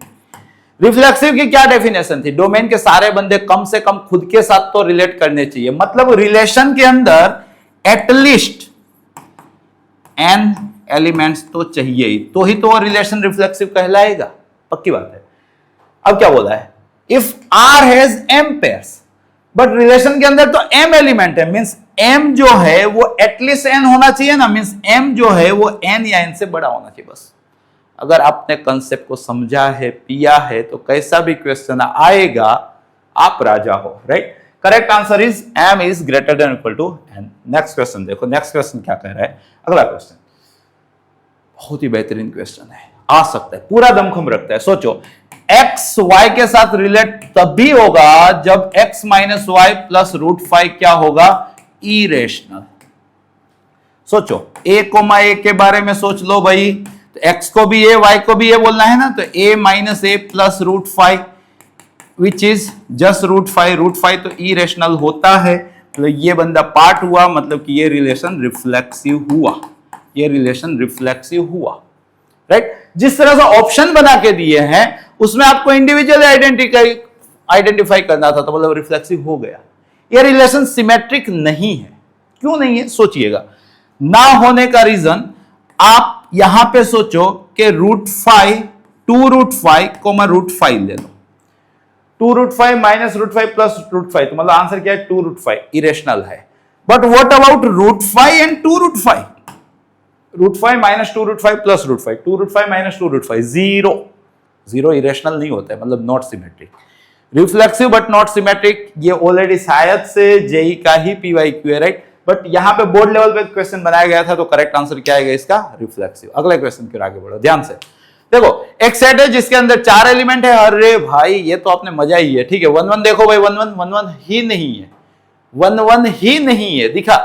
[SPEAKER 1] रिफ्लेक्सिव की क्या डेफिनेशन थी? डोमेन के सारे बंदे कम से कम खुद के साथ तो रिलेट करने चाहिए, मतलब रिलेशन के अंदर एटलीस्ट n एलिमेंट्स तो चाहिए ही, तो वो रिलेशन रिफ्लेक्सिव कहलाएगा, पक्की बात है। अब क्या बोला है? If R has m pairs, but relation के अंदर तो m एलिमेंट है, मींस m जो है वो एटलीस्ट n होना चाहिए ना, मींस m जो है वो n या n से बड़ा होना चाहिए। बस अगर आपने कंसेप्ट को समझा है, पिया है, तो कैसा भी क्वेश्चन आएगा आप राजा हो, right? Correct answer is m is greater than equal to n। Next question देखो, नेक्स्ट क्वेश्चन क्या कह रहा है? अगला क्वेश्चन बहुत ही बेहतरीन क्वेश्चन है, आ सकता है, पूरा दमखम रखता है। सोचो, x y के साथ रिलेट तभी होगा जब x माइनस वाई प्लस √5 क्या होगा? इरेशनल। सोचो a कोमा a के बारे में सोच लो भाई, तो x को भी a, y को भी a बोलना है ना, तो a minus a plus √5 which is just √5। √5 तो इरेशनल होता है, मतलब ये बंदा पार्ट हुआ, मतलब कि ये रिलेशन रिफ्लेक्सिव हुआ, ये रिलेशन रिफ्लेक्सिव हुआ, राइट। जिस तरह से ऑप्शन बना के दिए हैं उसमें आपको इंडिविजुअल आइडेंटिफाई करना था, तो मतलब रिफ्लेक्सिव हो गया। ये रिलेशन सिमेट्रिक नहीं है। क्यों नहीं है सोचिएगा। ना होने का रीजन आप यहां पे सोचो कि √5 2√5 √5 ले लो, 2√5 - √5 + √5, तो मतलब आंसर क्या है 2√5 इरेशनल है। But what about √5 and 2√5? √5 - 2√5 + √5, 2√5 - 2√5 0 0 irrational नहीं होता है, मतलब not symmetric. Reflexive but not symmetric, ये ऑलरेडी शायद से जेई का ही PYQ है, राइट। बट यहां पे बोर्ड लेवल पे क्वेश्चन बनाया गया था, तो करेक्ट आंसर क्या आएगा इसका? रिफ्लेक्सिव। अगले क्वेश्चन की ओर आगे बढ़ो ध्यान से। देखो एक सेट है जिसके अंदर 4 एलिमेंट है। अरे भाई ये तो आपने मजा ही है, ठीक है। 1 1 देखो भाई, 1 1 1 1 ही नहीं है, 1 1 ही नहीं है, दिखा,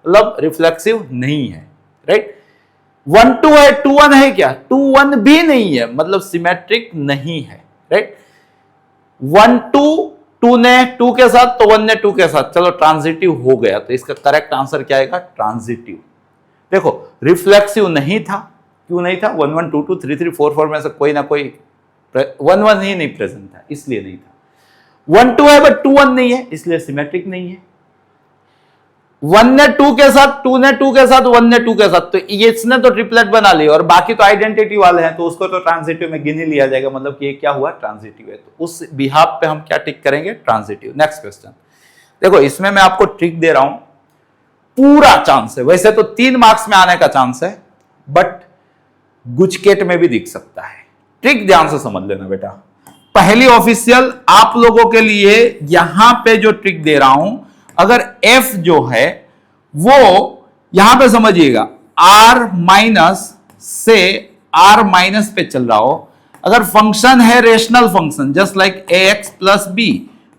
[SPEAKER 1] मतलब रिफ्लेक्सिव नहीं है, राइट। 1 2 है, 2 1 है क्या? 2 1 भी नहीं है, मतलब सिमेट्रिक नहीं है, राइट। 1 2 2 ने 2 के साथ, तो 1 ने 2 के साथ, चलो ट्रांजिटिव हो गया, तो इसका करेक्ट आंसर क्या आएगा? ट्रांजिटिव। देखो रिफ्लेक्सिव नहीं था, क्यों नहीं था? 1 1 2 2 3 3 4 4 में से कोई ना कोई 1 1 ही नहीं प्रेजेंट था, इसलिए नहीं था। 1 2 है बट 2 1 नहीं है, इसलिए सिमेट्रिक नहीं है। 1 ने 2 के साथ, 2 ने 2 के साथ, 1 ने 2 के साथ, तो ये इसने तो ट्रिपलेट बना लिया, और बाकी तो आइडेंटिटी वाले हैं, तो उसको तो ट्रांजिटिव में गिन ही लिया जाएगा, मतलब कि ये क्या हुआ? ट्रांजिटिव है। तो उस बिहाफ पे हम क्या टिक करेंगे? ट्रांजिटिव। नेक्स्ट क्वेश्चन देखो, इसमें मैं आपको ट्रिक दे रहा हूं, पूरा चांस है, वैसे तो 3 मार्क्स में आने का चांस है, बट गुजकेट में भी दिख सकता है। ट्रिक ध्यान से समझ लेना बेटा। पहली ऑफिशियल आप लोगों के लिए यहां पे जो ट्रिक दे रहा हूं, अगर f जो है वो यहां पे समझिएगा r- से r- पे चल रहा हो, अगर फंक्शन है rational function just like ax + b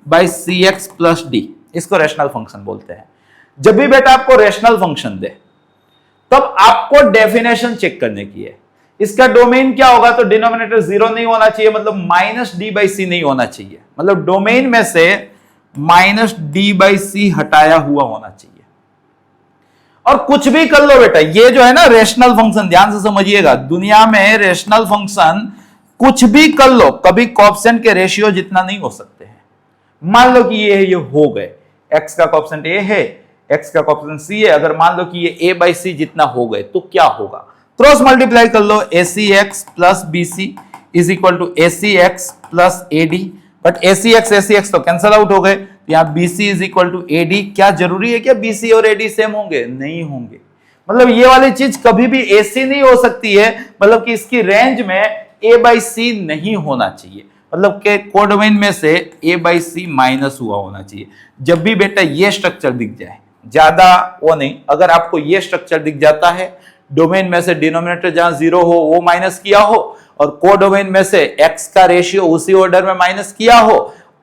[SPEAKER 1] by cx + d, इसको रेशनल फंक्शन बोलते हैं। जब भी बेटा आपको रेशनल फंक्शन दे तब आपको डेफिनेशन चेक करने की है। इसका डोमेन क्या होगा? तो डिनोमिनेटर 0 नहीं होना चाहिए, मतलब -d/c नहीं होना चाहिए, मतलब डोमेन में से -d/c हटाया हुआ होना चाहिए। और कुछ भी कर लो बेटा, ये जो है ना रेशनल फंक्शन, ध्यान से समझिएगा, दुनिया में रेशनल फंक्शन कुछ भी कर लो, कभी कोएफिशिएंट के रेशियो जितना नहीं हो सकते हैं। मान लो कि ये है, ये हो गए, x का कोएफिशिएंट a है, x का कोएफिशिएंट c है, अगर मान लो कि ये a/c जितना हो गए, तो क्या होगा? क्रॉस मल्टीप्लाई कर लो, acx + bc is equal to acx + ad, but acx तो कैंसल आउट हो गए, तो यहां bc is equal to ad। क्या जरूरी है क्या bc और ad सेम होंगे? नहीं होंगे, मतलब ये वाली चीज कभी भी ac नहीं हो सकती है, मतलब कि इसकी रेंज में a/c नहीं होना चाहिए, मतलब के कोडोमेन में से a/c माइनस हुआ होना चाहिए। जब भी बेटा ये स्ट्रक्चर दिख जाए, ज्यादा वो नहीं, अगर आपको ये स्ट्रक्चर दिख जाता है, डोमेन में से डिनोमिनेटर जहां 0 हो वो माइनस किया हो, और कोडोमेन में से x का रेशियो उसी ऑर्डर में माइनस किया हो,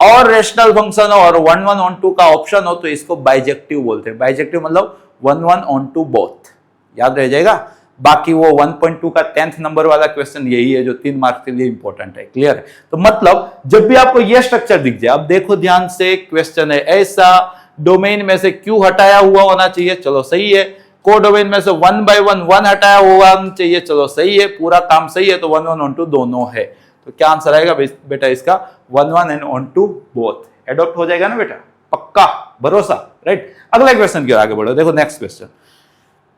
[SPEAKER 1] और रेशनल फंक्शन हो, और 1 1 on 2 का ऑप्शन हो, तो इसको बाइजेक्टिव बोलते हैं। बाइजेक्टिव मतलब 1 1 on 2 बोथ, याद रह जाएगा। बाकी वो 1.2 का 10th नंबर वाला क्वेश्चन यही है जो 3 मार्क्स के लिए इंपॉर्टेंट है। क्लियर है? तो मतलब जब भी आपको ये स्ट्रक्चर दिख जाए, अब देखो ध्यान से, क्वेश्चन है ऐसा, डोमेन में से q हटाया हुआ होना चाहिए, चलो सही है। कोडोमेन में से 1/1 1 हटाया हुआ चाहिए, चलो सही है, पूरा काम सही है, तो 1 1 on 2 दोनों है। तो क्या आंसर आएगा बेटा इसका? 1 1 and on 2 बोथ। एडॉप्ट हो जाएगा ना बेटा, पक्का, भरोसा, राइट। अगला क्वेश्चन की ओर आगे बढ़ो। देखो नेक्स्ट क्वेश्चन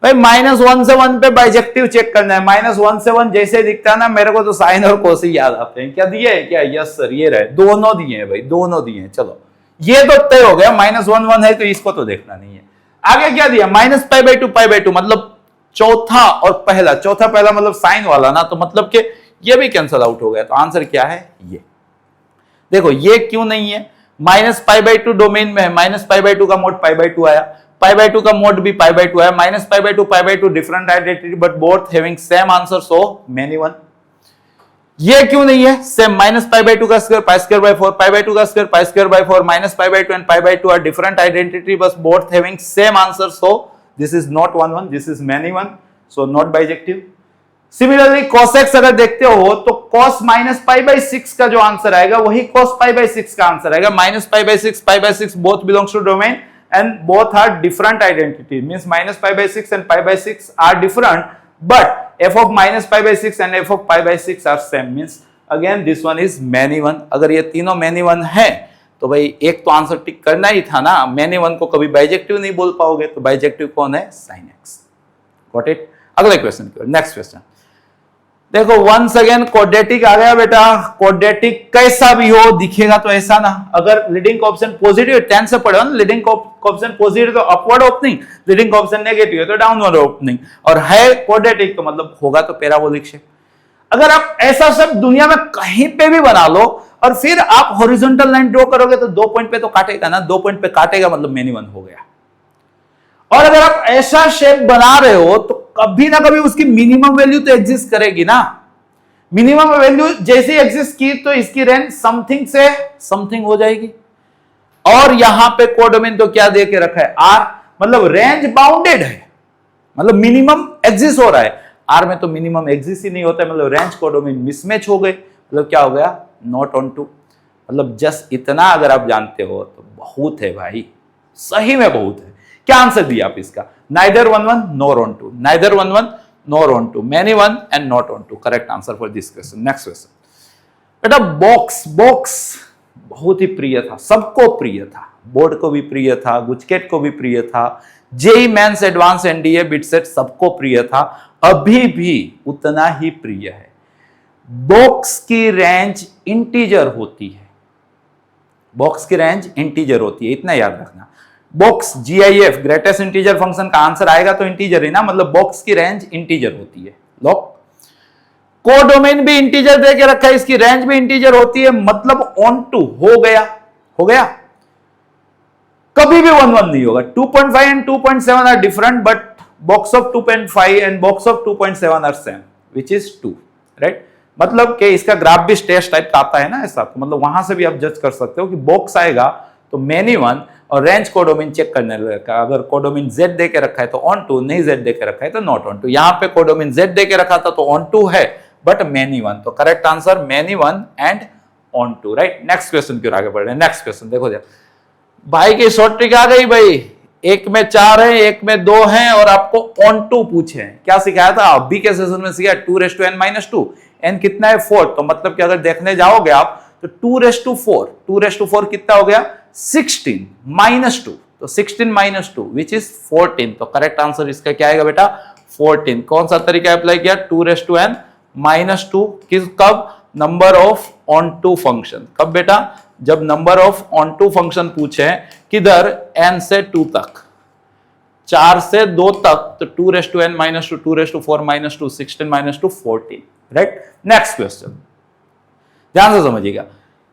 [SPEAKER 1] भाई, -1 से 1 पे बाइजेक्टिव चेक करना है। -1 से 1 जैसे दिखता है ना, मेरे को तो साइन और कोसी याद आते हैं। क्या दिए है क्या? यस सर, ये रहे, दोनों दिए हैं भाई, दोनों दिए हैं। चलो ये तो तय हो गया, -1 1 है, तो इसको तो देखना नहीं है। आगे क्या दिया? -π/2 π/2, मतलब चौथा और पहला, चौथा पहला मतलब साइन वाला ना, तो मतलब कि ये भी कैंसल आउट हो गया। तो आंसर क्या है? ये देखो, ये क्यों नहीं है? -π/2 डोमेन में है, -π/2 का मोड π/2 आया, π/2 का मोड भी π/2 आया, -π/2 π/2 different identity but both having same answer, so many one. ये क्यों नहीं है? सेम, -π/2 का स्क्वायर π²/4, π/2 का square π²/4, -π/2 and π/2 are different identity but both having same answer, so this is not 1 1, this is many one, so not bijective। Similarly cos x अगर देखते हो तो cos माइनस पाई बाई 6 का जो आंसर आएगा वही cos पाई बाई 6 का आंसर आएगा। Minus pi by 6 both belongs to domain and both are different identity, means minus pi by 6 and pi by 6 are different, but f of minus pi by 6 and f of pi by 6 are same, means again this one is many one। अगर ये तीनों many one है तो भाई एक तो आंसर टिक करना ही था ना, many one को कभी बाइजेक्टिव नहीं बोल पाओगे, तो बाइजेक्टिव कौन है? sin x। Got it? अगले क्वेश्चन की, नेक्स्ट क्वेश्चन देखो, वंस अगेन क्वाड्रेटिक आ गया बेटा। क्वाड्रेटिक कैसा भी हो दिखेगा तो ऐसा ना, अगर लीडिंग ऑप्शन पॉजिटिव, 10 से पढ़ो ना, लीडिंग ऑप्शन पॉजिटिव तो upward opening, leading option negative है तो डाउनवर्ड ओपनिंग, और है क्वाड्रेटिक तो मतलब होगा तो पैराबोलिक शेप। अगर आप ऐसा सब दुनिया में कहीं पे भी बना लो और फिर आप हॉरिजॉन्टल लाइन ड्रॉ करोगे तो 2 पॉइंट पे तो काटेगा ना, 2 पॉइंट पे काटेगा मतलब मेनी वन हो गया। और अगर आप ऐसा शेप बना रहे हो तो कभी ना कभी उसकी मिनिमम वैल्यू तो एग्जिस्ट करेगी ना। मिनिमम वैल्यू जैसे एग्जिस्ट की तो इसकी रेंज समथिंग से समथिंग हो जाएगी। और यहां पे कोडोमेन तो क्या दे के रखा है? आर, मतलब रेंज बाउंडेड है, मतलब मिनिमम एग्जिस्ट हो रहा है। आर में तो मिनिमम एग्जिस्ट ही नहीं होता है, मतलब रेंज कोडोमेन मिसमैच हो गए, मतलब क्या हो गया? Not onto. मतलब जस्ट इतना अगर आप जानते हो तो बहुत है भाई, सही में बहुत है। क्या आंसर दिया आप इसका? Neither 1 1 nor onto, neither 1 1 nor onto, many one and not onto. Correct answer for this question. Next question बेटा, बॉक्स। बॉक्स बहुत ही प्रिय था, सबको प्रिय था, बोर्ड को भी प्रिय था, गुजकेट को भी प्रिय था, JEE mains advance NDA BITSAT सबको प्रिय था, अभी भी उतना ही प्रिय है। बॉक्स की रेंज इंटीजर होती है, बॉक्स की रेंज इंटीजर होती है, इतना याद रखना। Box GIF greatest integer function का आंसर आएगा तो इंटीजर ही ना, मतलब बॉक्स की रेंज इंटीजर होती है। लॉक। कोडोमेन भी इंटीजर दे के रखा है, इसकी रेंज भी इंटीजर होती है, मतलब ऑन टू हो गया, हो गया। कभी भी 1 1 नहीं होगा। 2.5 and 2.7 are different, but box of 2.5 and box of 2.7 are same, which is 2, right. मतलब कि इसका ग्राफ भी स्टेज टाइप का आता है ना ऐसा, तो मतलब वहां से भी आप जज कर सकते हो कि बॉक्स आएगा तो मेनी वन, और रेंज कोडोमेन चेक करने लगा। अगर कोडोमेन Z दे के रखा है तो ऑन टू, नहीं Z दे के रखा है तो नॉट ऑन टू। यहां पे कोडोमेन Z दे के रखा था तो ऑन टू है, बट मेनी वन, तो correct answer many one and onto, right. Next question की ओर आगे बढ़ रहे हैं। नेक्स्ट क्वेश्चन देखो भाई की शॉर्ट ट्रिक आ गई भाई, एक में 4 है, एक में 2 है, और आपको ऑन टू पूछे हैं। क्या सिखाया था अभी के सेशन में? सिखाया 2n-2, n कितना है? 4। तो मतलब कि अगर देखने जाओगे आप तो 2 कितना हो गया? 16 माइनस 2, तो 16 माइनस 2 विच इज 14। तो करेक्ट आंसर इसका क्या आएगा बेटा? 14। कौन सा तरीका अप्लाई किया? 2n-2 किस, कब? Number of onto function. कब बेटा? जब number of onto function पूछे किधर? n से 2 तक, 4 से 2 तक, तो 2n-2, 2 4 -2, 16 -2, 14, राइट। नेक्स्ट क्वेश्चन ध्यान से समझिएगा।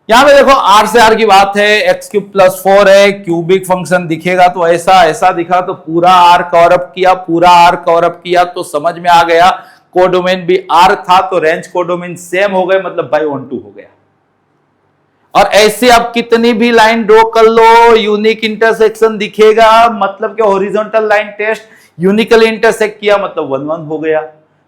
[SPEAKER 1] यहां पे देखो r से r की बात है, x³ + 4 है, क्यूबिक फंक्शन दिखेगा तो ऐसा, ऐसा दिखा तो पूरा r कवर अप किया, पूरा r कवर अप किया, तो समझ में आ गया कोडोमेन भी r था तो रेंज कोडोमेन सेम हो गए, मतलब बाई ऑन टू हो गया। और ऐसे आप कितनी भी लाइन ड्रॉ कर लो, यूनिक इंटरसेक्शन दिखेगा, मतलब कि horizontal line test uniquely intersect किया, मतलब 1 1 हो गया,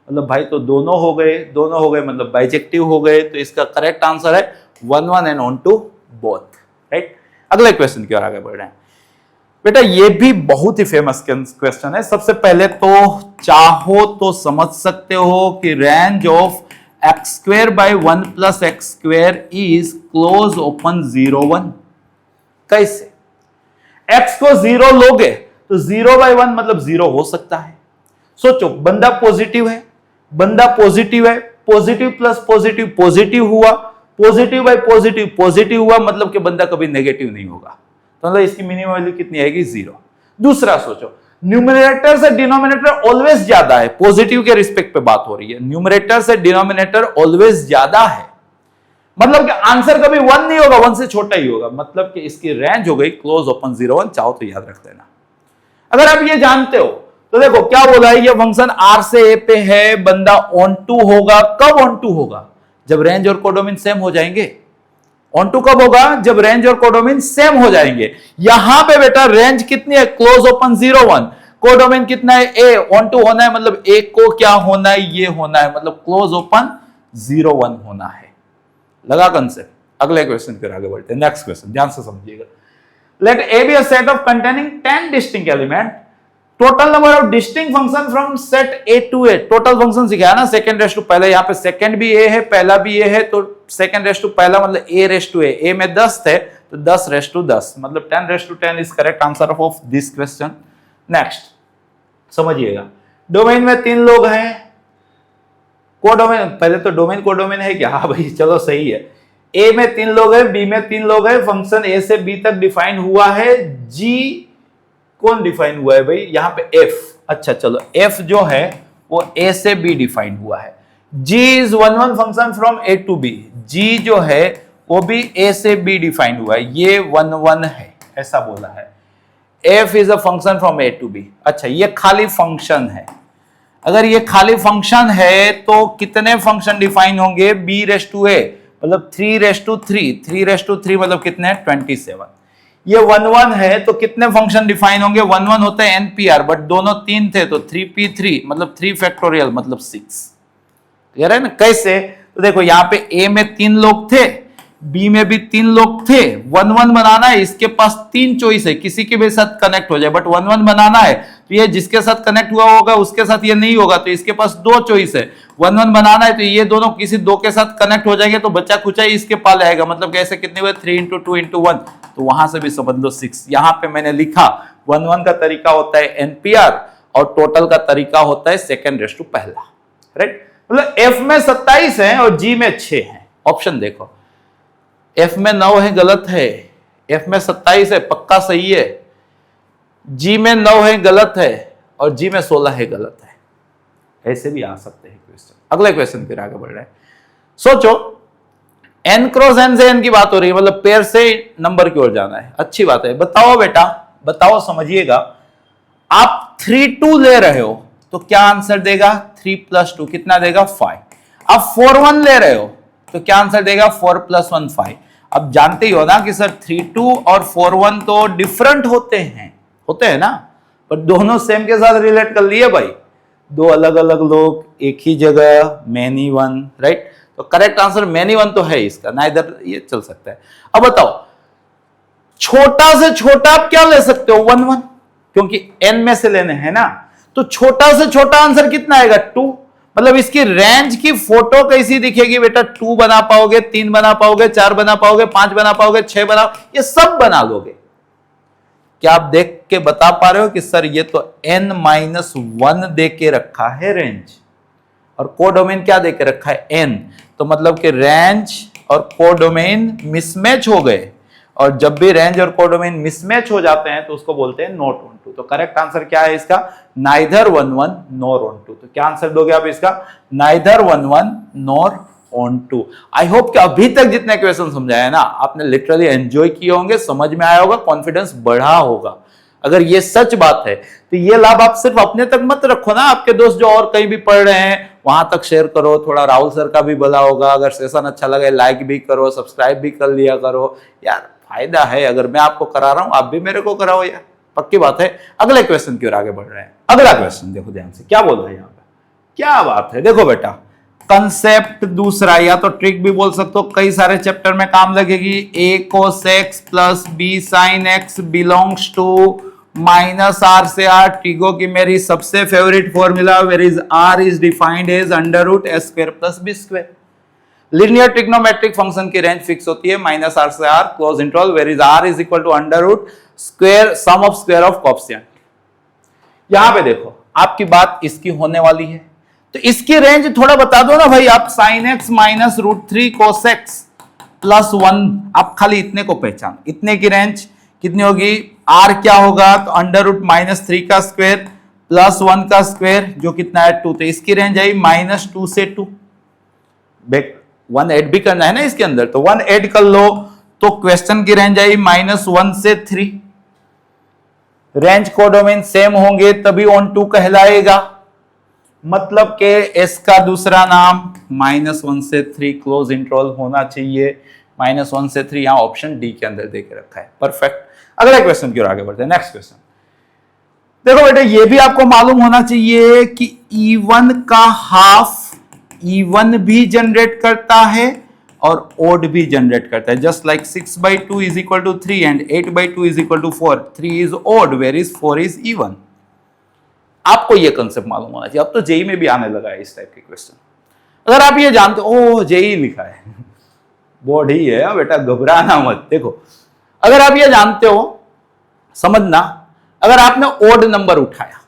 [SPEAKER 1] मतलब भाई तो दोनों हो गए, दोनों हो गए, मतलब बाइजेक्टिव हो गए। तो इसका करेक्ट आंसर है 1 1 and onto both, right. अगले क्वेश्चन की ओर आगे बढ़ रहे हैं बेटा, ये भी बहुत ही फेमस क्वेश्चन है। सबसे पहले तो चाहो तो समझ सकते हो कि range of x² by 1 + x² is close open 0 1। कैसे? x को 0 लोगे तो 0 by 1 मतलब 0 हो सकता है। सोचो, बंदा पॉजिटिव है, बंदा पॉजिटिव है, पॉजिटिव प्लस पॉजिटिव पॉजिटिव हुआ, पॉजिटिव बाय पॉजिटिव पॉजिटिव हुआ, मतलब कि बंदा कभी नेगेटिव नहीं होगा, तो मतलब इसकी मिनिमम वैल्यू कितनी आएगी? 0। दूसरा सोचो, न्यूमरेटर से डिनोमिनेटर ऑलवेज ज्यादा है, पॉजिटिव के रिस्पेक्ट पे बात हो रही है, न्यूमरेटर से डिनोमिनेटर ऑलवेज ज्यादा है, मतलब कि आंसर कभी 1 नहीं होगा, 1 से छोटा ही होगा, मतलब कि इसकी रेंज हो गई क्लोज ओपन 0 1। चाहो तो याद रख देना। अगर आप ये जानते हो तो देखो क्या बोला है, ये फंक्शन r से a पे है, बंदा ऑन टू होगा। कब ऑन टू होगा? जब रेंज और कोडोमेन सेम हो जाएंगे। ऑन टू कब होगा? जब रेंज और कोडोमेन सेम हो जाएंगे। यहां पे बेटा रेंज कितनी है? Close open 0 1। कोडोमेन कितना है, ए ऑन टू होना है, मतलब ए को क्या होना है, ये होना है, मतलब क्लोज ओपन 0 1 होना है। लगा कंसेप्ट। अगले क्वेश्चन पर आगे बढ़ते हैं। नेक्स्ट क्वेश्चन ध्यान से समझिएगा। Let A B a set of containing 10 distinct element, total number of distinct function from set A to A. Total function सिखाया ना, सेकंड रेस टू पहला, यहाँ पे सेकंड भी ए है, पहला भी ए है, तो सेकंड रेस टू पहला मतलब ए रेस टू ए में 10 थे तो 10 रेस टू 10, मतलब 10 raise to 10 is correct answer of this question. Next समझिएगा, डोमेन में 3 लोग हैं, कोडोमेन, पहले तो डोमेन कोडोमेन है क्या, हाँ भाई चलो सही है। ए में 3 लोग है, बी में 3 लोग है, फंक्शन ए से बी तक डिफाइन हुआ है, जी कौन डिफाइन हुआ है भाई, यहां पे एफ, अच्छा चलो एफ जो है वो ए से बी डिफाइन हुआ है। G is 1 1 function from A to B, g जो है वो भी ए से बी डिफाइन हुआ है, ये 1 1 है, ऐसा बोला है। F is a function from A to B, अच्छा ये खाली फंक्शन है। अगर ये खाली फंक्शन है तो कितने फंक्शन डिफाइन होंगे, बी रेस टू ए मतलब 3 रेस टू 3, 3 रेस टू 3 मतलब कितने 27। ये 1 1 है तो कितने फंक्शन डिफाइन होंगे, 1 1 होता है NPR, बट दोनों 3 थे तो 3p3 मतलब 3 फैक्टोरियल मतलब 6। क्लियर है ना कैसे, तो देखो यहाँ पे ए में 3 लोग थे, बी में भी 3 लोग थे, 1 1 बनाना है, इसके पास 3 चॉइस है, किसी के भी साथ कनेक्ट हो जाए, बट 1 1 बनाना है तो ये जिसके साथ कनेक्ट हुआ होगा उसके साथ ये नहीं होगा, तो इसके पास 2 चॉइस है। 1 1 बनाना है तो ये दोनों किसी 2 के साथ कनेक्ट हो जाएंगे तो बच्चा कुछ है इसके पास आएगा, मतलब कैसे कितने हुए 3 × 2 × 1, तो वहां से भी समझ लो 6। यहां पे मैंने लिखा 1 1 का तरीका होता है NPR और टोटल का तरीका होता है सेकंड रेस टू पहला, राइट। मतलब एफ में 27 है और जी में 6 है। ऑप्शन देखो, एफ में 9 है गलत है, एफ में 27 है पक्का सही है, जी में 9 है गलत है और जी में 16 है गलत है। ऐसे भी आ सकते हैं क्वेश्चन। अगले क्वेश्चन फिर आगे बढ़ रहे हैं। सोचो n क्रॉस n से n की बात हो रही है, मतलब पेयर से नंबर की ओर जाना है, अच्छी बात है। बताओ बेटा बताओ, समझिएगा, आप 3 2 ले रहे हो तो क्या आंसर देगा, 3 + 2 कितना देगा 5। आप 4 1 ले रहे हो तो क्या आंसर देगा, 4 + 1 5। अब जानते ही हो ना कि सर 3 2 और 4 1 तो डिफरेंट होते हैं ना, पर दोनों सेम के साथ रिलेट कर लिए भाई, 2 अलग अलग लोग एक ही जगह, मैनी वन, राइट। तो करेक्ट आंसर मैनी वन तो है इसका, ना इधर ये चल सकता है। अब बताओ छोटा से छोटा आप क्या ले सकते हो, 1 1, क्योंकि n में से लेने हैं ना, तो छोटा से छोटा आंसर कितना आएगा 2। मतलब इसकी रेंज की फोटो कैसी दिखेगी बेटा, 2 बना पाओगे, 3 बना पाओगे, 4 बना पाओगे, 5 बना पाओगे, 6 बना, ये सब बना लोगे। क्या आप देख के बता पा रहे हो कि सर ये तो n-1 दे के रखा है रेंज, और कोडोमेन क्या दे के रखा है n, तो मतलब कि रेंज और कोडोमेन मिसमैच हो गए, और जब भी रेंज और कोडोमेन मिसमैच हो जाते हैं तो उसको बोलते हैं नॉट ऑन टू। तो करेक्ट आंसर क्या है इसका, नाइदर 1 1 नॉर ऑन टू। तो क्या आंसर दोगे आप इसका, neither 1 1 nor onto. I hope कि अभी तक जितने क्वेश्चन समझाए ना आपने लिटरली एंजॉय किए होंगे, समझ में आया होगा, कॉन्फिडेंस बढ़ा होगा। अगर ये सच बात है तो ये लाभ आप सिर्फ अपने तक मत रखो ना, आपके दोस्त जो और कहीं भी पढ़ रहे हैं वहां तक शेयर करो, थोड़ा राहुल सर का भी भला होगा। अगर सेशन अच्छा लगे लाइक भी करो, सब्सक्राइब भी कर लिया करो यार, फायदा है। अगर मैं आपको करा रहा हूं आप भी मेरे को कराओ यार, पक्की बात है। अगले क्वेश्चन की ओर आगे बढ़ रहे हैं। अगला क्वेश्चन देखो ध्यान से, क्या बोल रहा है यहाँ पे, क्या बात है। देखो बेटा कंसेप्ट दूसरा, या तो ट्रिक भी बोल सकते हो, कई सारे चैप्टर में काम लगेगी। a cos x plus b sin x belongs to -r से r। ट्रिगो की मेरी सबसे favourite formula, where is r is defined as √s² plus b²। Linear trigonometric function की रेंज फिक्स होती है -r से r, close interval, where is r is equal to √² sum of square of coefficient. यहां पे देखो आपकी बात इसकी होने वाली है, तो इसकी रेंज थोड़ा बता दो ना भाई। आप sin x minus √3 cos x plus 1, आप खाली इतने को पहचान, इतने की रेंज कितनी होगी, r क्या होगा, तो √-3 का स्क्वायर प्लस 1 का स्क्वायर जो कितना है 2। तो इसकी रेंज आई -2 से 2। 1 ऐड भी करना है ना इसके अंदर, तो 1 ऐड कर लो, तो क्वेश्चन की रेंज आई -1 से 3। रेंज कोडोमेन सेम होंगे तभी ऑन टू कहलाएगा, मतलब के एस का दूसरा नाम -1 से 3 क्लोज इंटरवल होना चाहिए। -1 से 3 यहां ऑप्शन डी के अंदर देके रखा है, परफेक्ट। अगले क्वेश्चन की ओर आगे बढ़ते हैं। नेक्स्ट क्वेश्चन, देखो बेटे ये भी आपको मालूम होना चाहिए कि E1 का हाफ E1 भी जनरेट करता है और ओड भी जनरेट करता है। Just like 6/2 is equal to 3 and 8/2 is equal to 4। 3 is odd where is 4 is E1। आपको ये कंसेप्ट मालूम होना चाहिए। अब तो जेई में भी आने लगा है इस टाइप के क्वेश्चन। अगर आप ये जानते हो जेई लिखा है बोर्ड ही है बेटा, घबराना मत। देखो अगर आप ये जानते हो, समझना, अगर आपने ओड नंबर उठाया,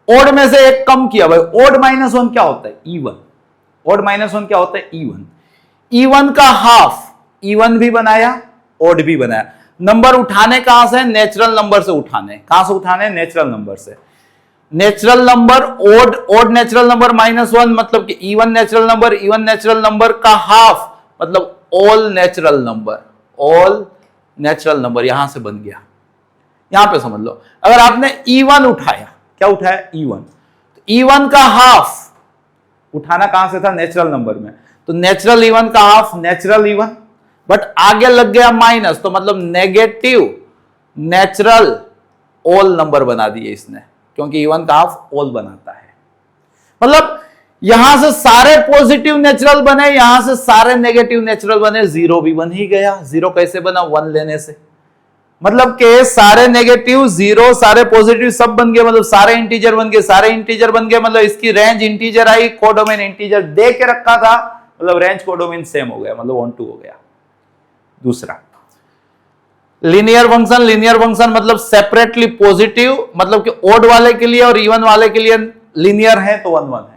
[SPEAKER 1] ओड में से एक कम किया, भाई ओड -1 क्या होता है? E1। ओड -1 क्या होता है? E1। E1 का हाफ E1 भी बनाया, ओड भी बनाया। नंबर उठाने कहां से? नेचुरल नंबर से उठाने। कहां से उठाने? नेचुरल नंबर से। Natural number odd natural number -1 मतलब कि E1 natural number, E1 natural number का हाफ मतलब all natural number. All natural number यहां से बन गया। यहां पे समझ लो, अगर आपने E1 उठाया, क्या उठाया? E1। तो E1 का हाफ उठाना कहां से था? नेचुरल नंबर में। तो नेचुरल E1 का हाफ नेचुरल E1, बट आगे लग गया माइनस, तो मतलब नेगेटिव नेचुरल ऑल नंबर बना दिए इसने, क्योंकि E1 का हाफ ऑल बनाता है। मतलब यहां से सारे पॉजिटिव नेचुरल बने, यहां से सारे नेगेटिव नेचुरल बने, जीरो भी बन ही गया। जीरो कैसे बना? 1 लेने से। मतलब के सारे नेगेटिव जीरो, सारे पॉजिटिव सब बन गए, मतलब सारे इंटीजर बन गए। सारे इंटीजर बन गए मतलब इसकी रेंज इंटीजर आई, कोडोमेन इंटीजर दे के रखा था, मतलब रेंज कोडोमेन सेम हो गया, मतलब 1 2 हो गया। दूसरा लीनियर फंक्शन। लीनियर फंक्शन मतलब सेपरेटली पॉजिटिव, मतलब कि ओड वाले के लिए और इवन वाले के लिए लीनियर है तो 1 1 है।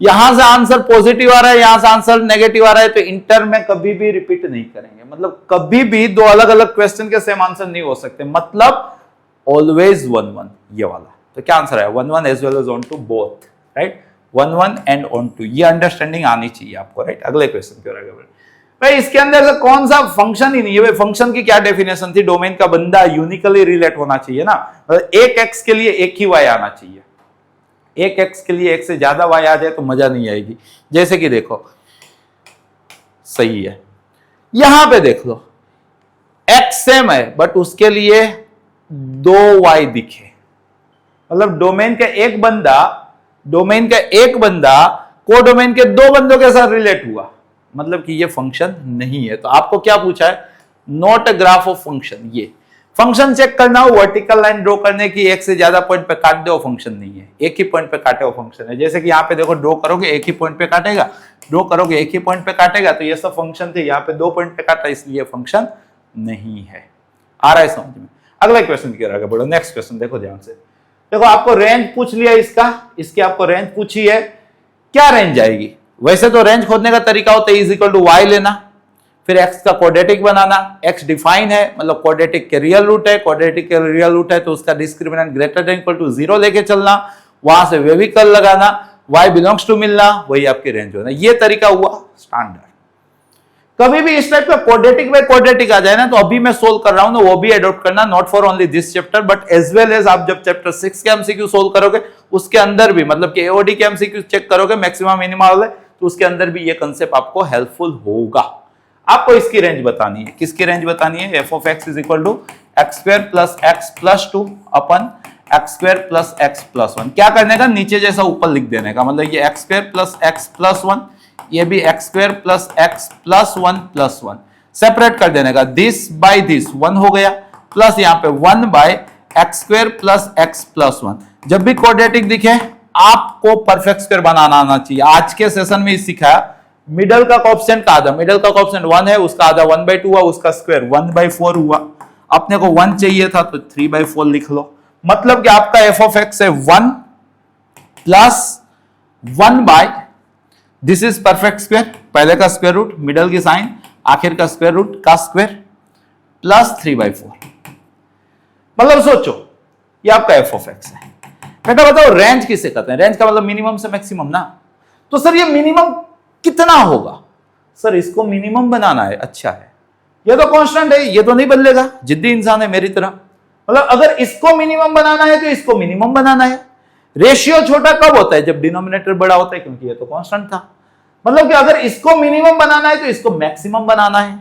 [SPEAKER 1] यहां से आंसर पॉजिटिव आ रहा है, यहां से आंसर नेगेटिव आ रहा है, तो इंटर में कभी भी रिपीट नहीं करेंगे। मतलब कभी भी दो अलग अलग क्वेश्चन के सेम आंसर नहीं हो सकते, मतलब ऑलवेज 1 1 ये वाला। तो क्या आंसर है? 1 1 as well as onto both, right? 1 1 and onto, ये अंडरस्टैंडिंग आनी चाहिए आपको, राइट? अगले क्वेश्चन की ओर आगे बढ़े। भाई इसके अंदर से कौन सा फंक्शन ही नहीं है। भाई फंक्शन की क्या डेफिनेशन थी? डोमेन का बंदा यूनिकली रिलेट होना चाहिए ना, मतलब एक एक्स के लिए एक ही वाई आना चाहिए। एक एक्स के लिए एक से ज्यादा वाई आ जाए तो मजा नहीं आएगी। जैसे कि देखो, सही है, यहां पे देख लो एक्स सेम है बट उसके लिए 2 वाई दिखे, मतलब डोमेन का एक बंदा कोडोमेन के 2 बंदों के साथ रिलेट हुआ, मतलब कि ये फंक्शन नहीं है। तो आपको क्या पूछा है? Not a graph of function. ये फंक्शन चेक करना हो, वर्टिकल लाइन ड्रॉ करने की, एक से ज्यादा पॉइंट पे काट दे वो फंक्शन नहीं है, एक ही पॉइंट पे काटे वो फंक्शन है। जैसे कि यहाँ पे देखो, ड्रॉ करोगे एक ही पॉइंट पे काटेगा, ड्रॉ करोगे एक ही पॉइंट पे काटेगा, तो ये सब फंक्शन थे। यहाँ पे 2 पॉइंट पे काटा, इसलिए फंक्शन नहीं है। आ रहा है समझ में? अगला क्वेश्चन की ओर आगे बढ़ो। नेक्स्ट क्वेश्चन देखो ध्यान से। देखो आपको रेंज पूछ लिया इसकी आपको रेंज पूछी है, क्या रेंज आएगी? वैसे तो रेंज खोजने का तरीका होता है इज इक्वल टू वाई लेना, फिर x का क्वाड्रेटिक बनाना। x डिफाइन है, मतलब क्वाड्रेटिक के रियल रूट है, क्वाड्रेटिक के रियल रूट है तो उसका discriminant greater than equal to 0 लेके चलना, वहां से वेविकल लगाना, y बिलोंग्स टू मिलना, वही आपकी रेंज होना। ये तरीका हुआ स्टैंडर्ड। कभी भी इस टाइप का क्वाड्रेटिक बाय क्वाड्रेटिक आ जाए ना, तो अभी मैं सोल्व कर रहा हूं ना, वो भी एडॉप्ट करना, not for only this chapter but as well as आप जब चैप्टर 6 के एमसीक्यू सोल्व करोगे उसके अंदर भी, मतलब कि एओडी के एमसीक्यू चेक करोगे मैक्सिमम मिनिमम वाले, तो उसके अंदर भी ये कंसेप्ट आपको हेल्पफुल होगा। आपको इसकी रेंज बतानी है। किसकी रेंज बतानी है? F of x is equal to x square plus x plus 2 अपन x square plus x plus 1। क्या करने का? नीचे जैसा ऊपर लिख देने का, मतलब ये x square plus x plus 1, ये भी x square plus x plus 1 plus 1, separate कर देने का। दिस बाय दिस 1 हो गया, प्लस यहाँ पे 1 by x square plus x plus 1। जब भी क्वाड्रेटिक दिखे आपको परफेक्ट स्क्वायर बनाना आना चाहिए। आज के सेशन में सिखाया मिडल का कोएफिशिएंट का आधा, मिडल का कोएफिशिएंट 1 है, उसका आधा 1/2 हुआ, उसका स्क्वायर 1/4 हुआ। अपने को 1 चाहिए था तो 3/4 लिख लो, मतलब कि आपका एफ ऑफ एक्स है 1 plus 1 by this is perfect square, पहले का स्क्वायर रूट, मिडल की साइन, आखिर का स्क्वायर रूट का स्क्वायर प्लस 3/4। मतलब सोचो ये आपका एफ ऑफ एक्स है। बेटा बताओ रेंज किसे कहते हैं? रेंज का मतलब मिनिमम से मैक्सिमम ना। तो सर ये मिनिमम कितना होगा? सर इसको मिनिमम बनाना है। अच्छा है, ये तो कांस्टेंट है, ये तो नहीं बदलेगा, जिद्दी इंसान है मेरी तरह। मतलब अगर इसको मिनिमम बनाना है तो इसको मिनिमम बनाना है। रेशियो छोटा कब होता है? जब डिनोमिनेटर बड़ा होता है, क्योंकि ये तो कांस्टेंट था। मतलब कि अगर इसको मिनिमम बनाना है तो इसको मैक्सिमम बनाना है।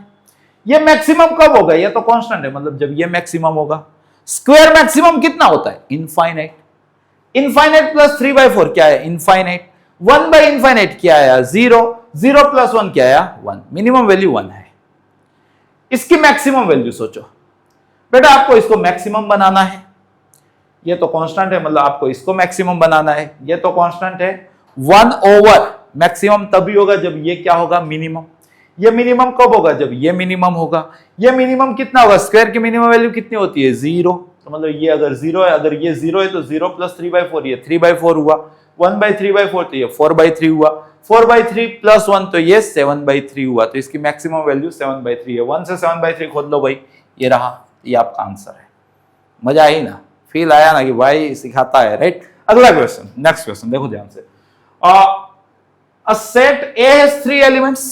[SPEAKER 1] ये मैक्सिमम कब होगा? ये तो कांस्टेंट है, मतलब जब ये मैक्सिमम होगा। स्क्वायर मैक्सिमम कितना होता है? इनफाइनाइट। इनफाइनाइट प्लस 3/4 क्या है? इनफाइनाइट। 1/इनफाइनाइट क्या आया? 0। 0 प्लस 1 क्या आया? 1। मिनिमम वैल्यू 1 है। इसकी मैक्सिमम वैल्यू सोचो बेटा, आपको इसको मैक्सिमम बनाना है। ये तो कांस्टेंट है, मतलब आपको इसको मैक्सिमम बनाना है। ये तो कांस्टेंट है। 1 ओवर मैक्सिमम तभी होगा जब ये क्या होगा? मिनिमम। ये मिनिमम कब होगा? जब ये मिनिमम होगा। ये मिनिमम कितना होगा? स्क्वायर की मिनिमम वैल्यू कितनी होती है? 0। तो मतलब ये अगर 0 है, अगर ये 0 है तो 0 प्लस 3/4 ये 3/4 हुआ। 1/3/4 तो ये 4/3 हुआ। 4/3 प्लस 1 तो ये 7/3 हुआ। तो इसकी मैक्सिमम वैल्यू 7/3 है। 1 से 7/3 खोद लो भाई, ये रहा। ये आपका आंसर है। मजा आई ना? फील आया ना कि भाई सिखाता है, राइट? अगला क्वेश्चन, नेक्स्ट क्वेश्चन देखो ध्यान से। A set A has 3 elements,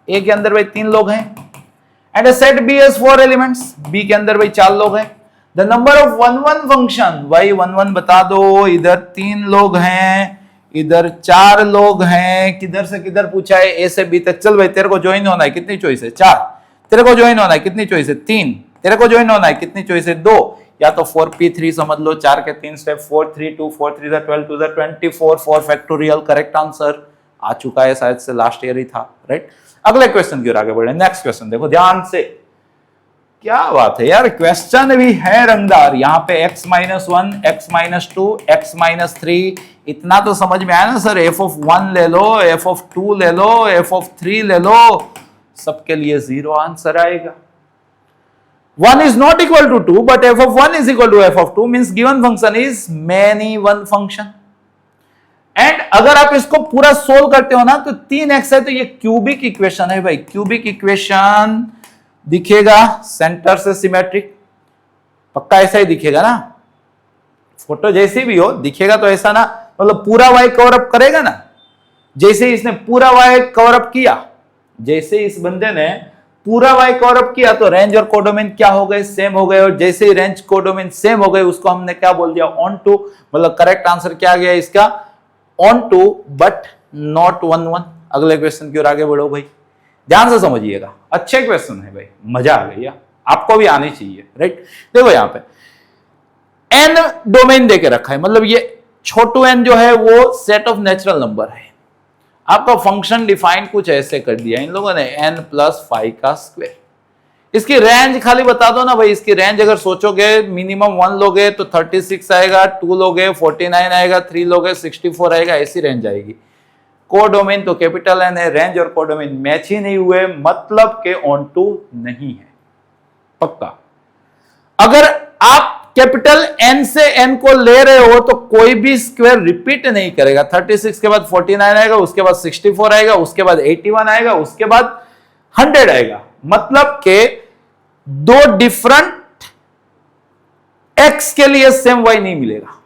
[SPEAKER 1] A के अंदर भाई 3 लोग हैं, and a set B has 4 elements, B के अंदर भाई 4 लोग हैं। The number of 1-1 function, भाई 1-1 बता दो। इधर 3 लोग हैं, इधर 4 लोग हैं। किधर से किधर पूछा है? A से B तक। चल भाई, तेरे को ज्वाइन होना है, कितनी चॉइस है? 4। तेरे को ज्वाइन होना है, कितनी चॉइस है? 3। तेरे को ज्वाइन होना है, कितनी चॉइस है? 2। या तो 4p3 समझ लो, 4 के 3 स्टेप, 4 3 2 4 3 12 2 24 4 फैक्टोरियल। करेक्ट आंसर आ चुका है, शायद से लास्ट ईयर ही था, राइट? अगले क्वेश्चन की ओर आगे बढ़े। नेक्स्ट क्वेश्चन देखो ध्यान से। क्या बात है यार, क्वेश्चन भी है रंगदार। यहाँ पे x-1, x-2, x-3, इतना तो समझ में आया ना सर? f(1) ले लो, f(2) ले लो, f(3) ले लो, सबके लिए 0 आंसर आएगा। 1 is not equal to 2, but f(1) is equal to f(2), means given function is many one function. And अगर आप इसको पूरा सोल्व करते हो ना तो 3x है, तो ये क्यूबिक इक्वेशन है भाई। क्यूबिक इक्वेशन दिखेगा सेंटर से सिमेट्रिक, पक्का ऐसा ही दिखेगा ना? फोटो जैसी भी हो दिखेगा तो ऐसा ना, मतलब पूरा y कवर अप करेगा ना। जैसे इसने पूरा y कवर अप किया, जैसे इस बंदे ने पूरा y कवर अप किया तो रेंज और कोडोमेन क्या हो गए? सेम हो गए। और जैसे ही रेंज कोडोमेन सेम हो गए उसको हमने क्या बोल दिया? Onto. मतलब करेक्ट आंसर क्या गया इसका? Onto but not 1-1। अगले क्वेश्चन की ओर आगे बढ़ो भाई, ध्यान से समझिएगा। अच्छे क्वेश्चन है भाई, मजा आ गई, आपको भी आनी चाहिए, राइट? देखो यहां पे n डोमेन देके रखा है, मतलब ये छोटू n जो है वो सेट ऑफ नेचुरल नंबर है। आपका फंक्शन डिफाइन कुछ ऐसे कर दिया इन लोगों ने, n+5 का स्क्वायर। इसकी रेंज खाली बता दो ना भाई। इसकी रेंज अगर सोचोगे, मिनिमम 1 लोगे तो 36 आएगा, 2 लोगे 49 आएगा, 3 लोगे 64 आएगा, ऐसी रेंज आएगी। कोडोमेन तो कैपिटल एन है, रेंज और कोडोमेन मैच ही नहीं हुए, मतलब के ऑन टू नहीं है, पक्का। अगर आप कैपिटल एन से एन को ले रहे हो तो कोई भी स्क्वायर रिपीट नहीं करेगा। 36 के बाद 49 आएगा, उसके बाद 64 आएगा, उसके बाद 81 आएगा, उसके बाद 100 आएगा। मतलब के 2 डिफरेंट x के लिए सेम y नहीं मिलेगा,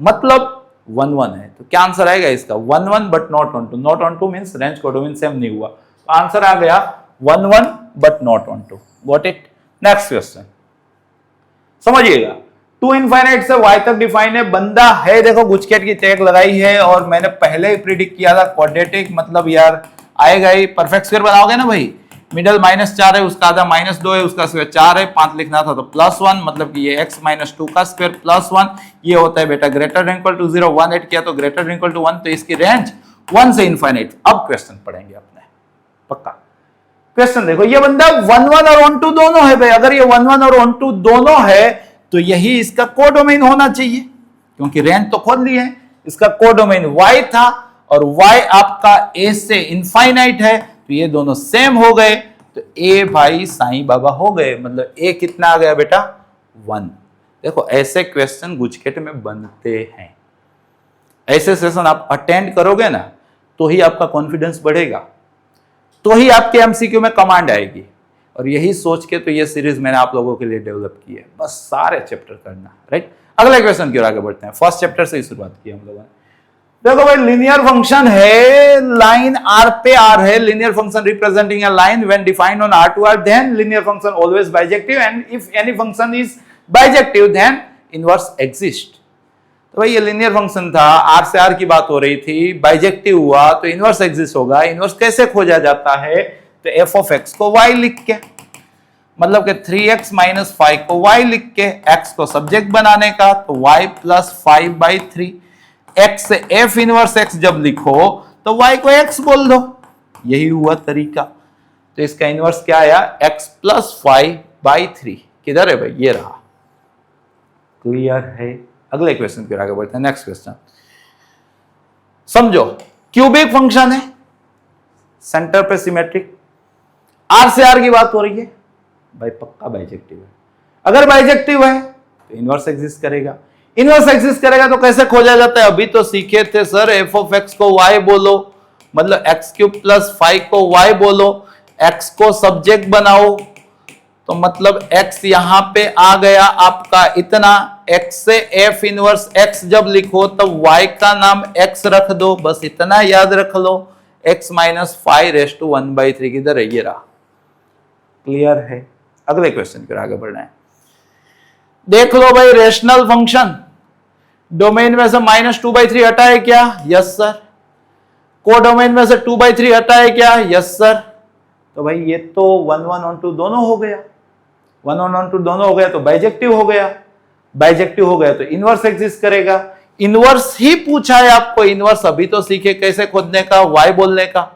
[SPEAKER 1] मतलब 1-1 है। तो क्या आंसर आएगा इसका? 1-1 but not onto. Not onto means range codomain same नहीं हुआ, तो आंसर आ गया 1-1 but not onto. Got it? Next question समझिएगा। 2 इनफाइनाइट से y तक डिफाइन है, बंदा है देखो गुचकेट की टैग लगाई है, और मैंने पहले ही प्रिडिक्ट किया था क्वाड्रेटिक, मतलब यार आएगा ही। परफेक्ट स्क्वायर बनाओगे ना भाई, मिडल -4 है, उसका आधा -2 है, उसका स्क्वायर 4 है, 5 लिखना था तो +1, मतलब कि ये x-2 का स्क्वायर +1 ये होता है बेटा greater than equal to 0। 1 add किया तो ग्रेटर देन इक्वल टू 1, तो इसकी रेंज 1 से इनफाइनाइट। अब क्वेश्चन पढ़ेंगे अपने, पक्का। क्वेश्चन देखो, ये बंदा 1-1 और 1-2 दोनों है भाई। अगर ये 1-1 और 1-2 दोनों है तो यही इसका कोडोमेन होना चाहिए, क्योंकि रेंज तो खोल ली है। इसका कोडोमेन y था और y आपका a से इनफाइनाइट है, तो ये दोनों सेम हो गए, तो a भाई साईं बाबा हो गए। मतलब a कितना आ गया बेटा? 1। देखो ऐसे क्वेश्चन गुचकेट में बनते हैं। ऐसे सेशन आप अटेंड करोगे ना तो ही आपका कॉन्फिडेंस बढ़ेगा, तो ही आपके एमसीक्यू में कमांड आएगी। और यही सोच के तो ये सीरीज मैंने आप लोगों के लिए डेवलप की है, बस सारे चैप्टर करना, राइट? अगले क्वेश्चन की ओर आगे बढ़ते हैं। फर्स्ट चैप्टर से ही शुरुआत की हम लोगों ने। देखो भाई, लीनियर फंक्शन है, लाइन r पे r है, linear function representing a line when defined on r to r, then linear function always bijective, and if any function is bijective then inverse exist. तो भाई ये लीनियर फंक्शन था, r से r की बात हो रही थी, बाइजेक्टिव हुआ तो इनवर्स एग्जिस्ट होगा। इनवर्स कैसे खोजा जाता है? तो f of x को y लिख के, मतलब कि 3x माइनस 5 को y लिख के x को सब्जेक्ट बनाने का, तो y प्लस 5/3। x से f इनवर्स x जब लिखो तो y को x बोल दो, यही हुआ तरीका। तो इसका इनवर्स क्या आया, x प्लस 5/3। किधर है भाई, ये रहा। क्लियर है। अगले क्वेश्चन की ओर आगे बढ़ते हैं। नेक्स्ट क्वेश्चन समझो, क्यूबिक फंक्शन है, सेंटर पे सिमेट्रिक, आर से आर की बात हो रही है भाई, पक्का बाइजेक्टिव है। अगर बाइजेक्टिव है तो इनवर्स एग्जिस्ट करेगा। इनवर्स एग्जिस्ट करेगा तो कैसे खोजा जाता है, अभी तो सीखे थे सर, एफ ऑफ एक्स को y बोलो, मतलब एक्स क्यूब प्लस 5 को y बोलो, x को सब्जेक्ट बनाओ, तो मतलब x यहां पे आ गया आपका इतना, x से f इनवर्स x जब लिखो तब y का नाम x रख दो, बस इतना याद रख लो, x माइनस 5/1/3 किधर है, ये रहा। क्लियर है। अगले क्वेश्चन की ओर आगे बढ़ना है। देख लो भाई, रेशनल फंक्शन डोमेन में से -2/3 हटा है क्या, यस सर। कोडोमेन में से 2/3 हटा है क्या, यस सर। तो भाई ये तो 1 1 on 2 दोनों हो गया, 1 1 on 2 दोनों हो गया, तो बाइजेक्टिव हो गया। बाइजेक्टिव हो गया तो इनवर्स एग्जिस्ट करेगा। इनवर्स ही पूछा है आपको, इनवर्स अभी तो सीखे कैसे खोजने का, y बोलने का,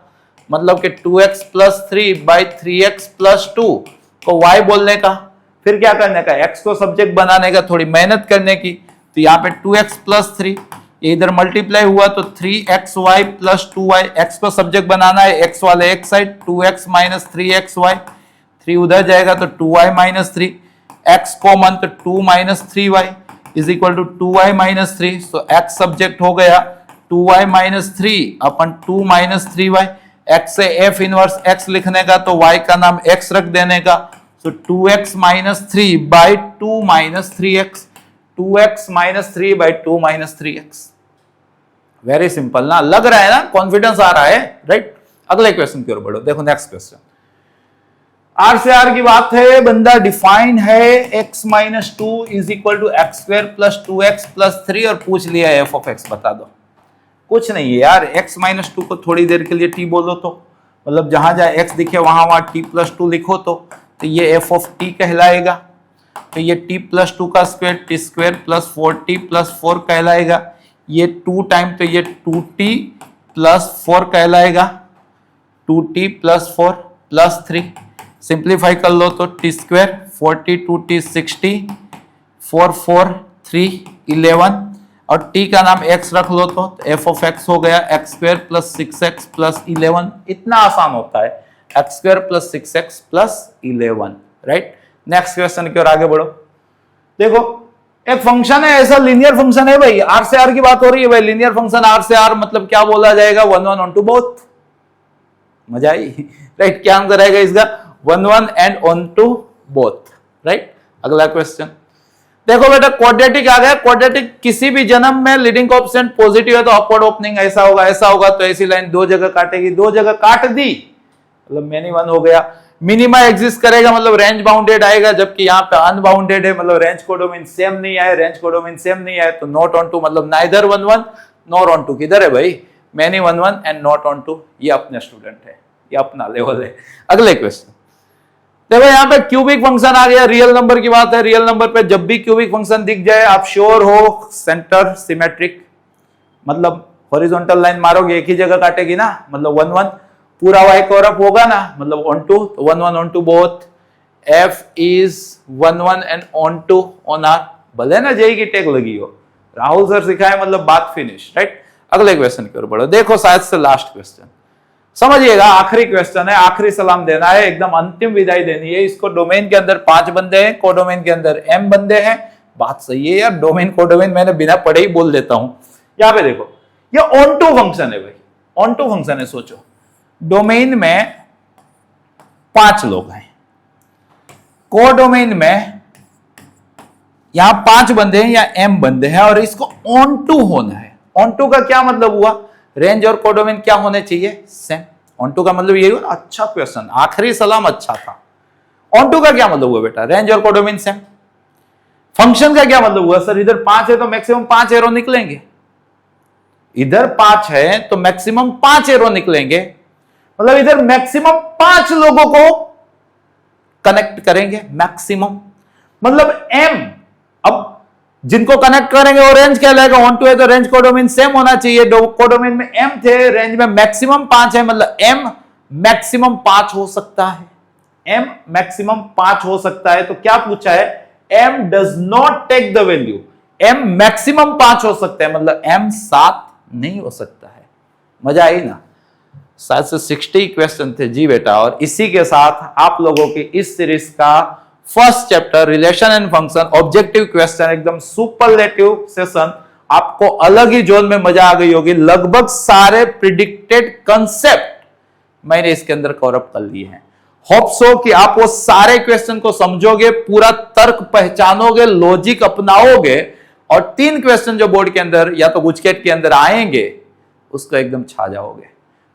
[SPEAKER 1] मतलब कि 2x प्लस 3/3x प्लस 2 को y बोलने का। फिर क्या करने का, x को सब्जेक्ट बनाने का, थोड़ी मेहनत करने की। तो यहाँ पे 2x प्लस 3, ये इधर मल्टीप्लाई हुआ तो 3xy प्लस 2y, x को सब्जेक्ट बनाना है, x वाले एक साइड, 2x माइनस 3xy, 3 उधर जाएगा तो 2y माइनस 3, x कॉमन तो 2 minus 3y is equal to 2y minus 3। So x subject हो गया 2y माइनस 3 अपन 2 माइनस 3y। x से f इनवर्स x लिखने का तो y का नाम x रख देने का, सो 2x minus 3/2 minus 3x, 2x minus 3/2 minus 3x। Very simple ना, लग रहा है ना, कॉन्फिडेंस आ रहा है, राइट। अगले क्वेश्चन की ओर बढ़ो। देखो नेक्स्ट क्वेश्चन, आर से आर की बात है, बंदा डिफाइन है x minus 2 is equal to x square plus 2x plus 3 और पूछ लिया एफ ऑफ एक्स बता दो। कुछ नहीं है यार, x माइनस 2 को थोड़ी देर के लिए t बोलो, तो मतलब जहां जहां x दिखे वहां वहां t प्लस 2 लिखो, तो ये f ऑफ t कहलाएगा। तो ये t प्लस 2 का square t square plus 4t plus 4 कहलाएगा। ये 2 टाइम तो ये 2t प्लस 4 कहलाएगा, 2t प्लस 4 प्लस 3, सिंप्लीफाई कर लो तो t स्क्वायर 40 2t 60 4 4 3 11 और t का नाम x रख लो तो f ऑफ x हो गया x square plus 6x plus 11। इतना आसान होता है, x square plus 6x plus 11, right. Next question की ओर आगे बढ़ो। देखो एक फंक्शन है, ऐसा लीनियर फंक्शन है भाई, आर से आर की बात हो रही है भाई, लीनियर फंक्शन आर से आर मतलब क्या बोला जाएगा, 1 1 on to both। मजा आई, राइट। क्या आंसर आएगा इसका, 1 1 and on to both, right. अगला क्वेश्चन देखो बेटा, क्वाड्रेटिक आ गया। क्वाड्रेटिक किसी भी जन्म में लीडिंग कोएफिशिएंट पॉजिटिव है तो अपवर्ड ओपनिंग ऐसा होगा, तो ऐसी लाइन दो जगह काटेगी, दो जगह काट दी मतलब मेनी वन हो गया। मिनिमा एग्जिस्ट करेगा मतलब रेंज बाउंडेड आएगा, जबकि यहाँ पे अनबाउंडेड है, मतलब रेंज कोडोमेन सेम नहीं आए, रेंज कोडोमेन सेम नहीं आए, तो नॉट ऑन टू मतलब नाइदर 1 1 नॉर ऑन टू। किधर है भाई, many 1 1 and not onto. ये अपने स्टूडेंट है, ये अपना लेवल है। अगले क्वेश्चन देखो, यहाँ पे क्यूबिक फंक्शन आ गया, रियल नंबर की बात है। रियल नंबर पे जब भी क्यूबिक फंक्शन दिख जाए आप श्योर हो सेंटर सिमेट्रिक, मतलब हॉरिजॉन्टल लाइन मारोगे एक ही जगह काटेगी ना, मतलब 1 1 पूरा y कवर होगा ना, मतलब ऑन टू, तो 1 1 onto both, f is 1 1 and onto on R. भले ना जेई की टैग लगी हो, राहुल सर सिखाए मतलब बात फिनिश, राइट। अगले क्वेश्चन की ओर बढ़ो। देखो शायद से लास्ट क्वेश्चन, समझिएगा, आखिरी क्वेश्चन है, आखिरी सलाम देना है, एकदम अंतिम विदाई देनी है। इसको डोमेन के अंदर 5 बंदे हैं, कोडोमेन के अंदर m बंदे हैं। बात सही है यार, डोमेन कोडोमेन मैंने बिना पढ़े ही बोल देता हूं। यहां पे देखो, ये ऑन टू फंक्शन है भाई, ऑन टू फंक्शन है। सोचो डोमेन में 5 लोग हैं, कोडोमेन में यहां 5 बंदे हैं या m बंदे हैं, और इसको ऑन टू होना है। ऑन टू का क्या मतलब हुआ, रेंज और कोडोमेन क्या होने चाहिए, सेम। ऑन टू का मतलब यही हुआ। अच्छा क्वेश्चन, आखिरी सलाम अच्छा था। ऑन टू का क्या मतलब हुआ बेटा, रेंज और कोडोमेन सेम। फंक्शन का क्या मतलब हुआ, सर इधर 5 है तो मैक्सिमम 5 एरो निकलेंगे, इधर 5 है तो मैक्सिमम 5 एरो निकलेंगे, मतलब इधर मैक्सिमम 5 लोगों को कनेक्ट करेंगे मैक्सिमम, मतलब m, अब जिनको कनेक्ट करेंगे वो रेंज कहलाएगा। 1 to a तो रेंज कोडोमेन सेम होना चाहिए, कोडोमेन में m थे, रेंज में मैक्सिमम 5 है, मतलब m मैक्सिमम 5 हो सकता है, m मैक्सिमम 5 हो सकता है। तो क्या पूछा है, m does not take the value, m maximum 5 हो सकता है, मतलब m 7 नहीं हो सकता है। मजा आई ना? 7 से 60 क्वेश्चन थे जी बेटा, और इसी के साथ आप लोगों की इस सीरीज का first chapter relation and function objective question एकदम सुपरलेटिव सेशन, आपको अलग ही जोन में मजा आ गई होगी। लगभग सारे प्रिडिक्टेड कंसेप्ट मैंने इसके अंदर कवर अप कर लिए हैं। होप सो कि आप वो सारे क्वेश्चन को समझोगे, पूरा तर्क पहचानोगे, लॉजिक अपनाओगे, और 3 क्वेश्चन जो बोर्ड के अंदर या तो गुजकेट के अंदर आएंगे उसको एकदम छा जाओगे।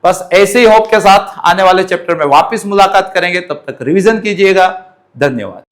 [SPEAKER 1] बस ऐसे ही होप के साथ आने वाले चैप्टर में वापस मुलाकात करेंगे, तब तक रिवीजन कीजिएगा। धन्यवाद।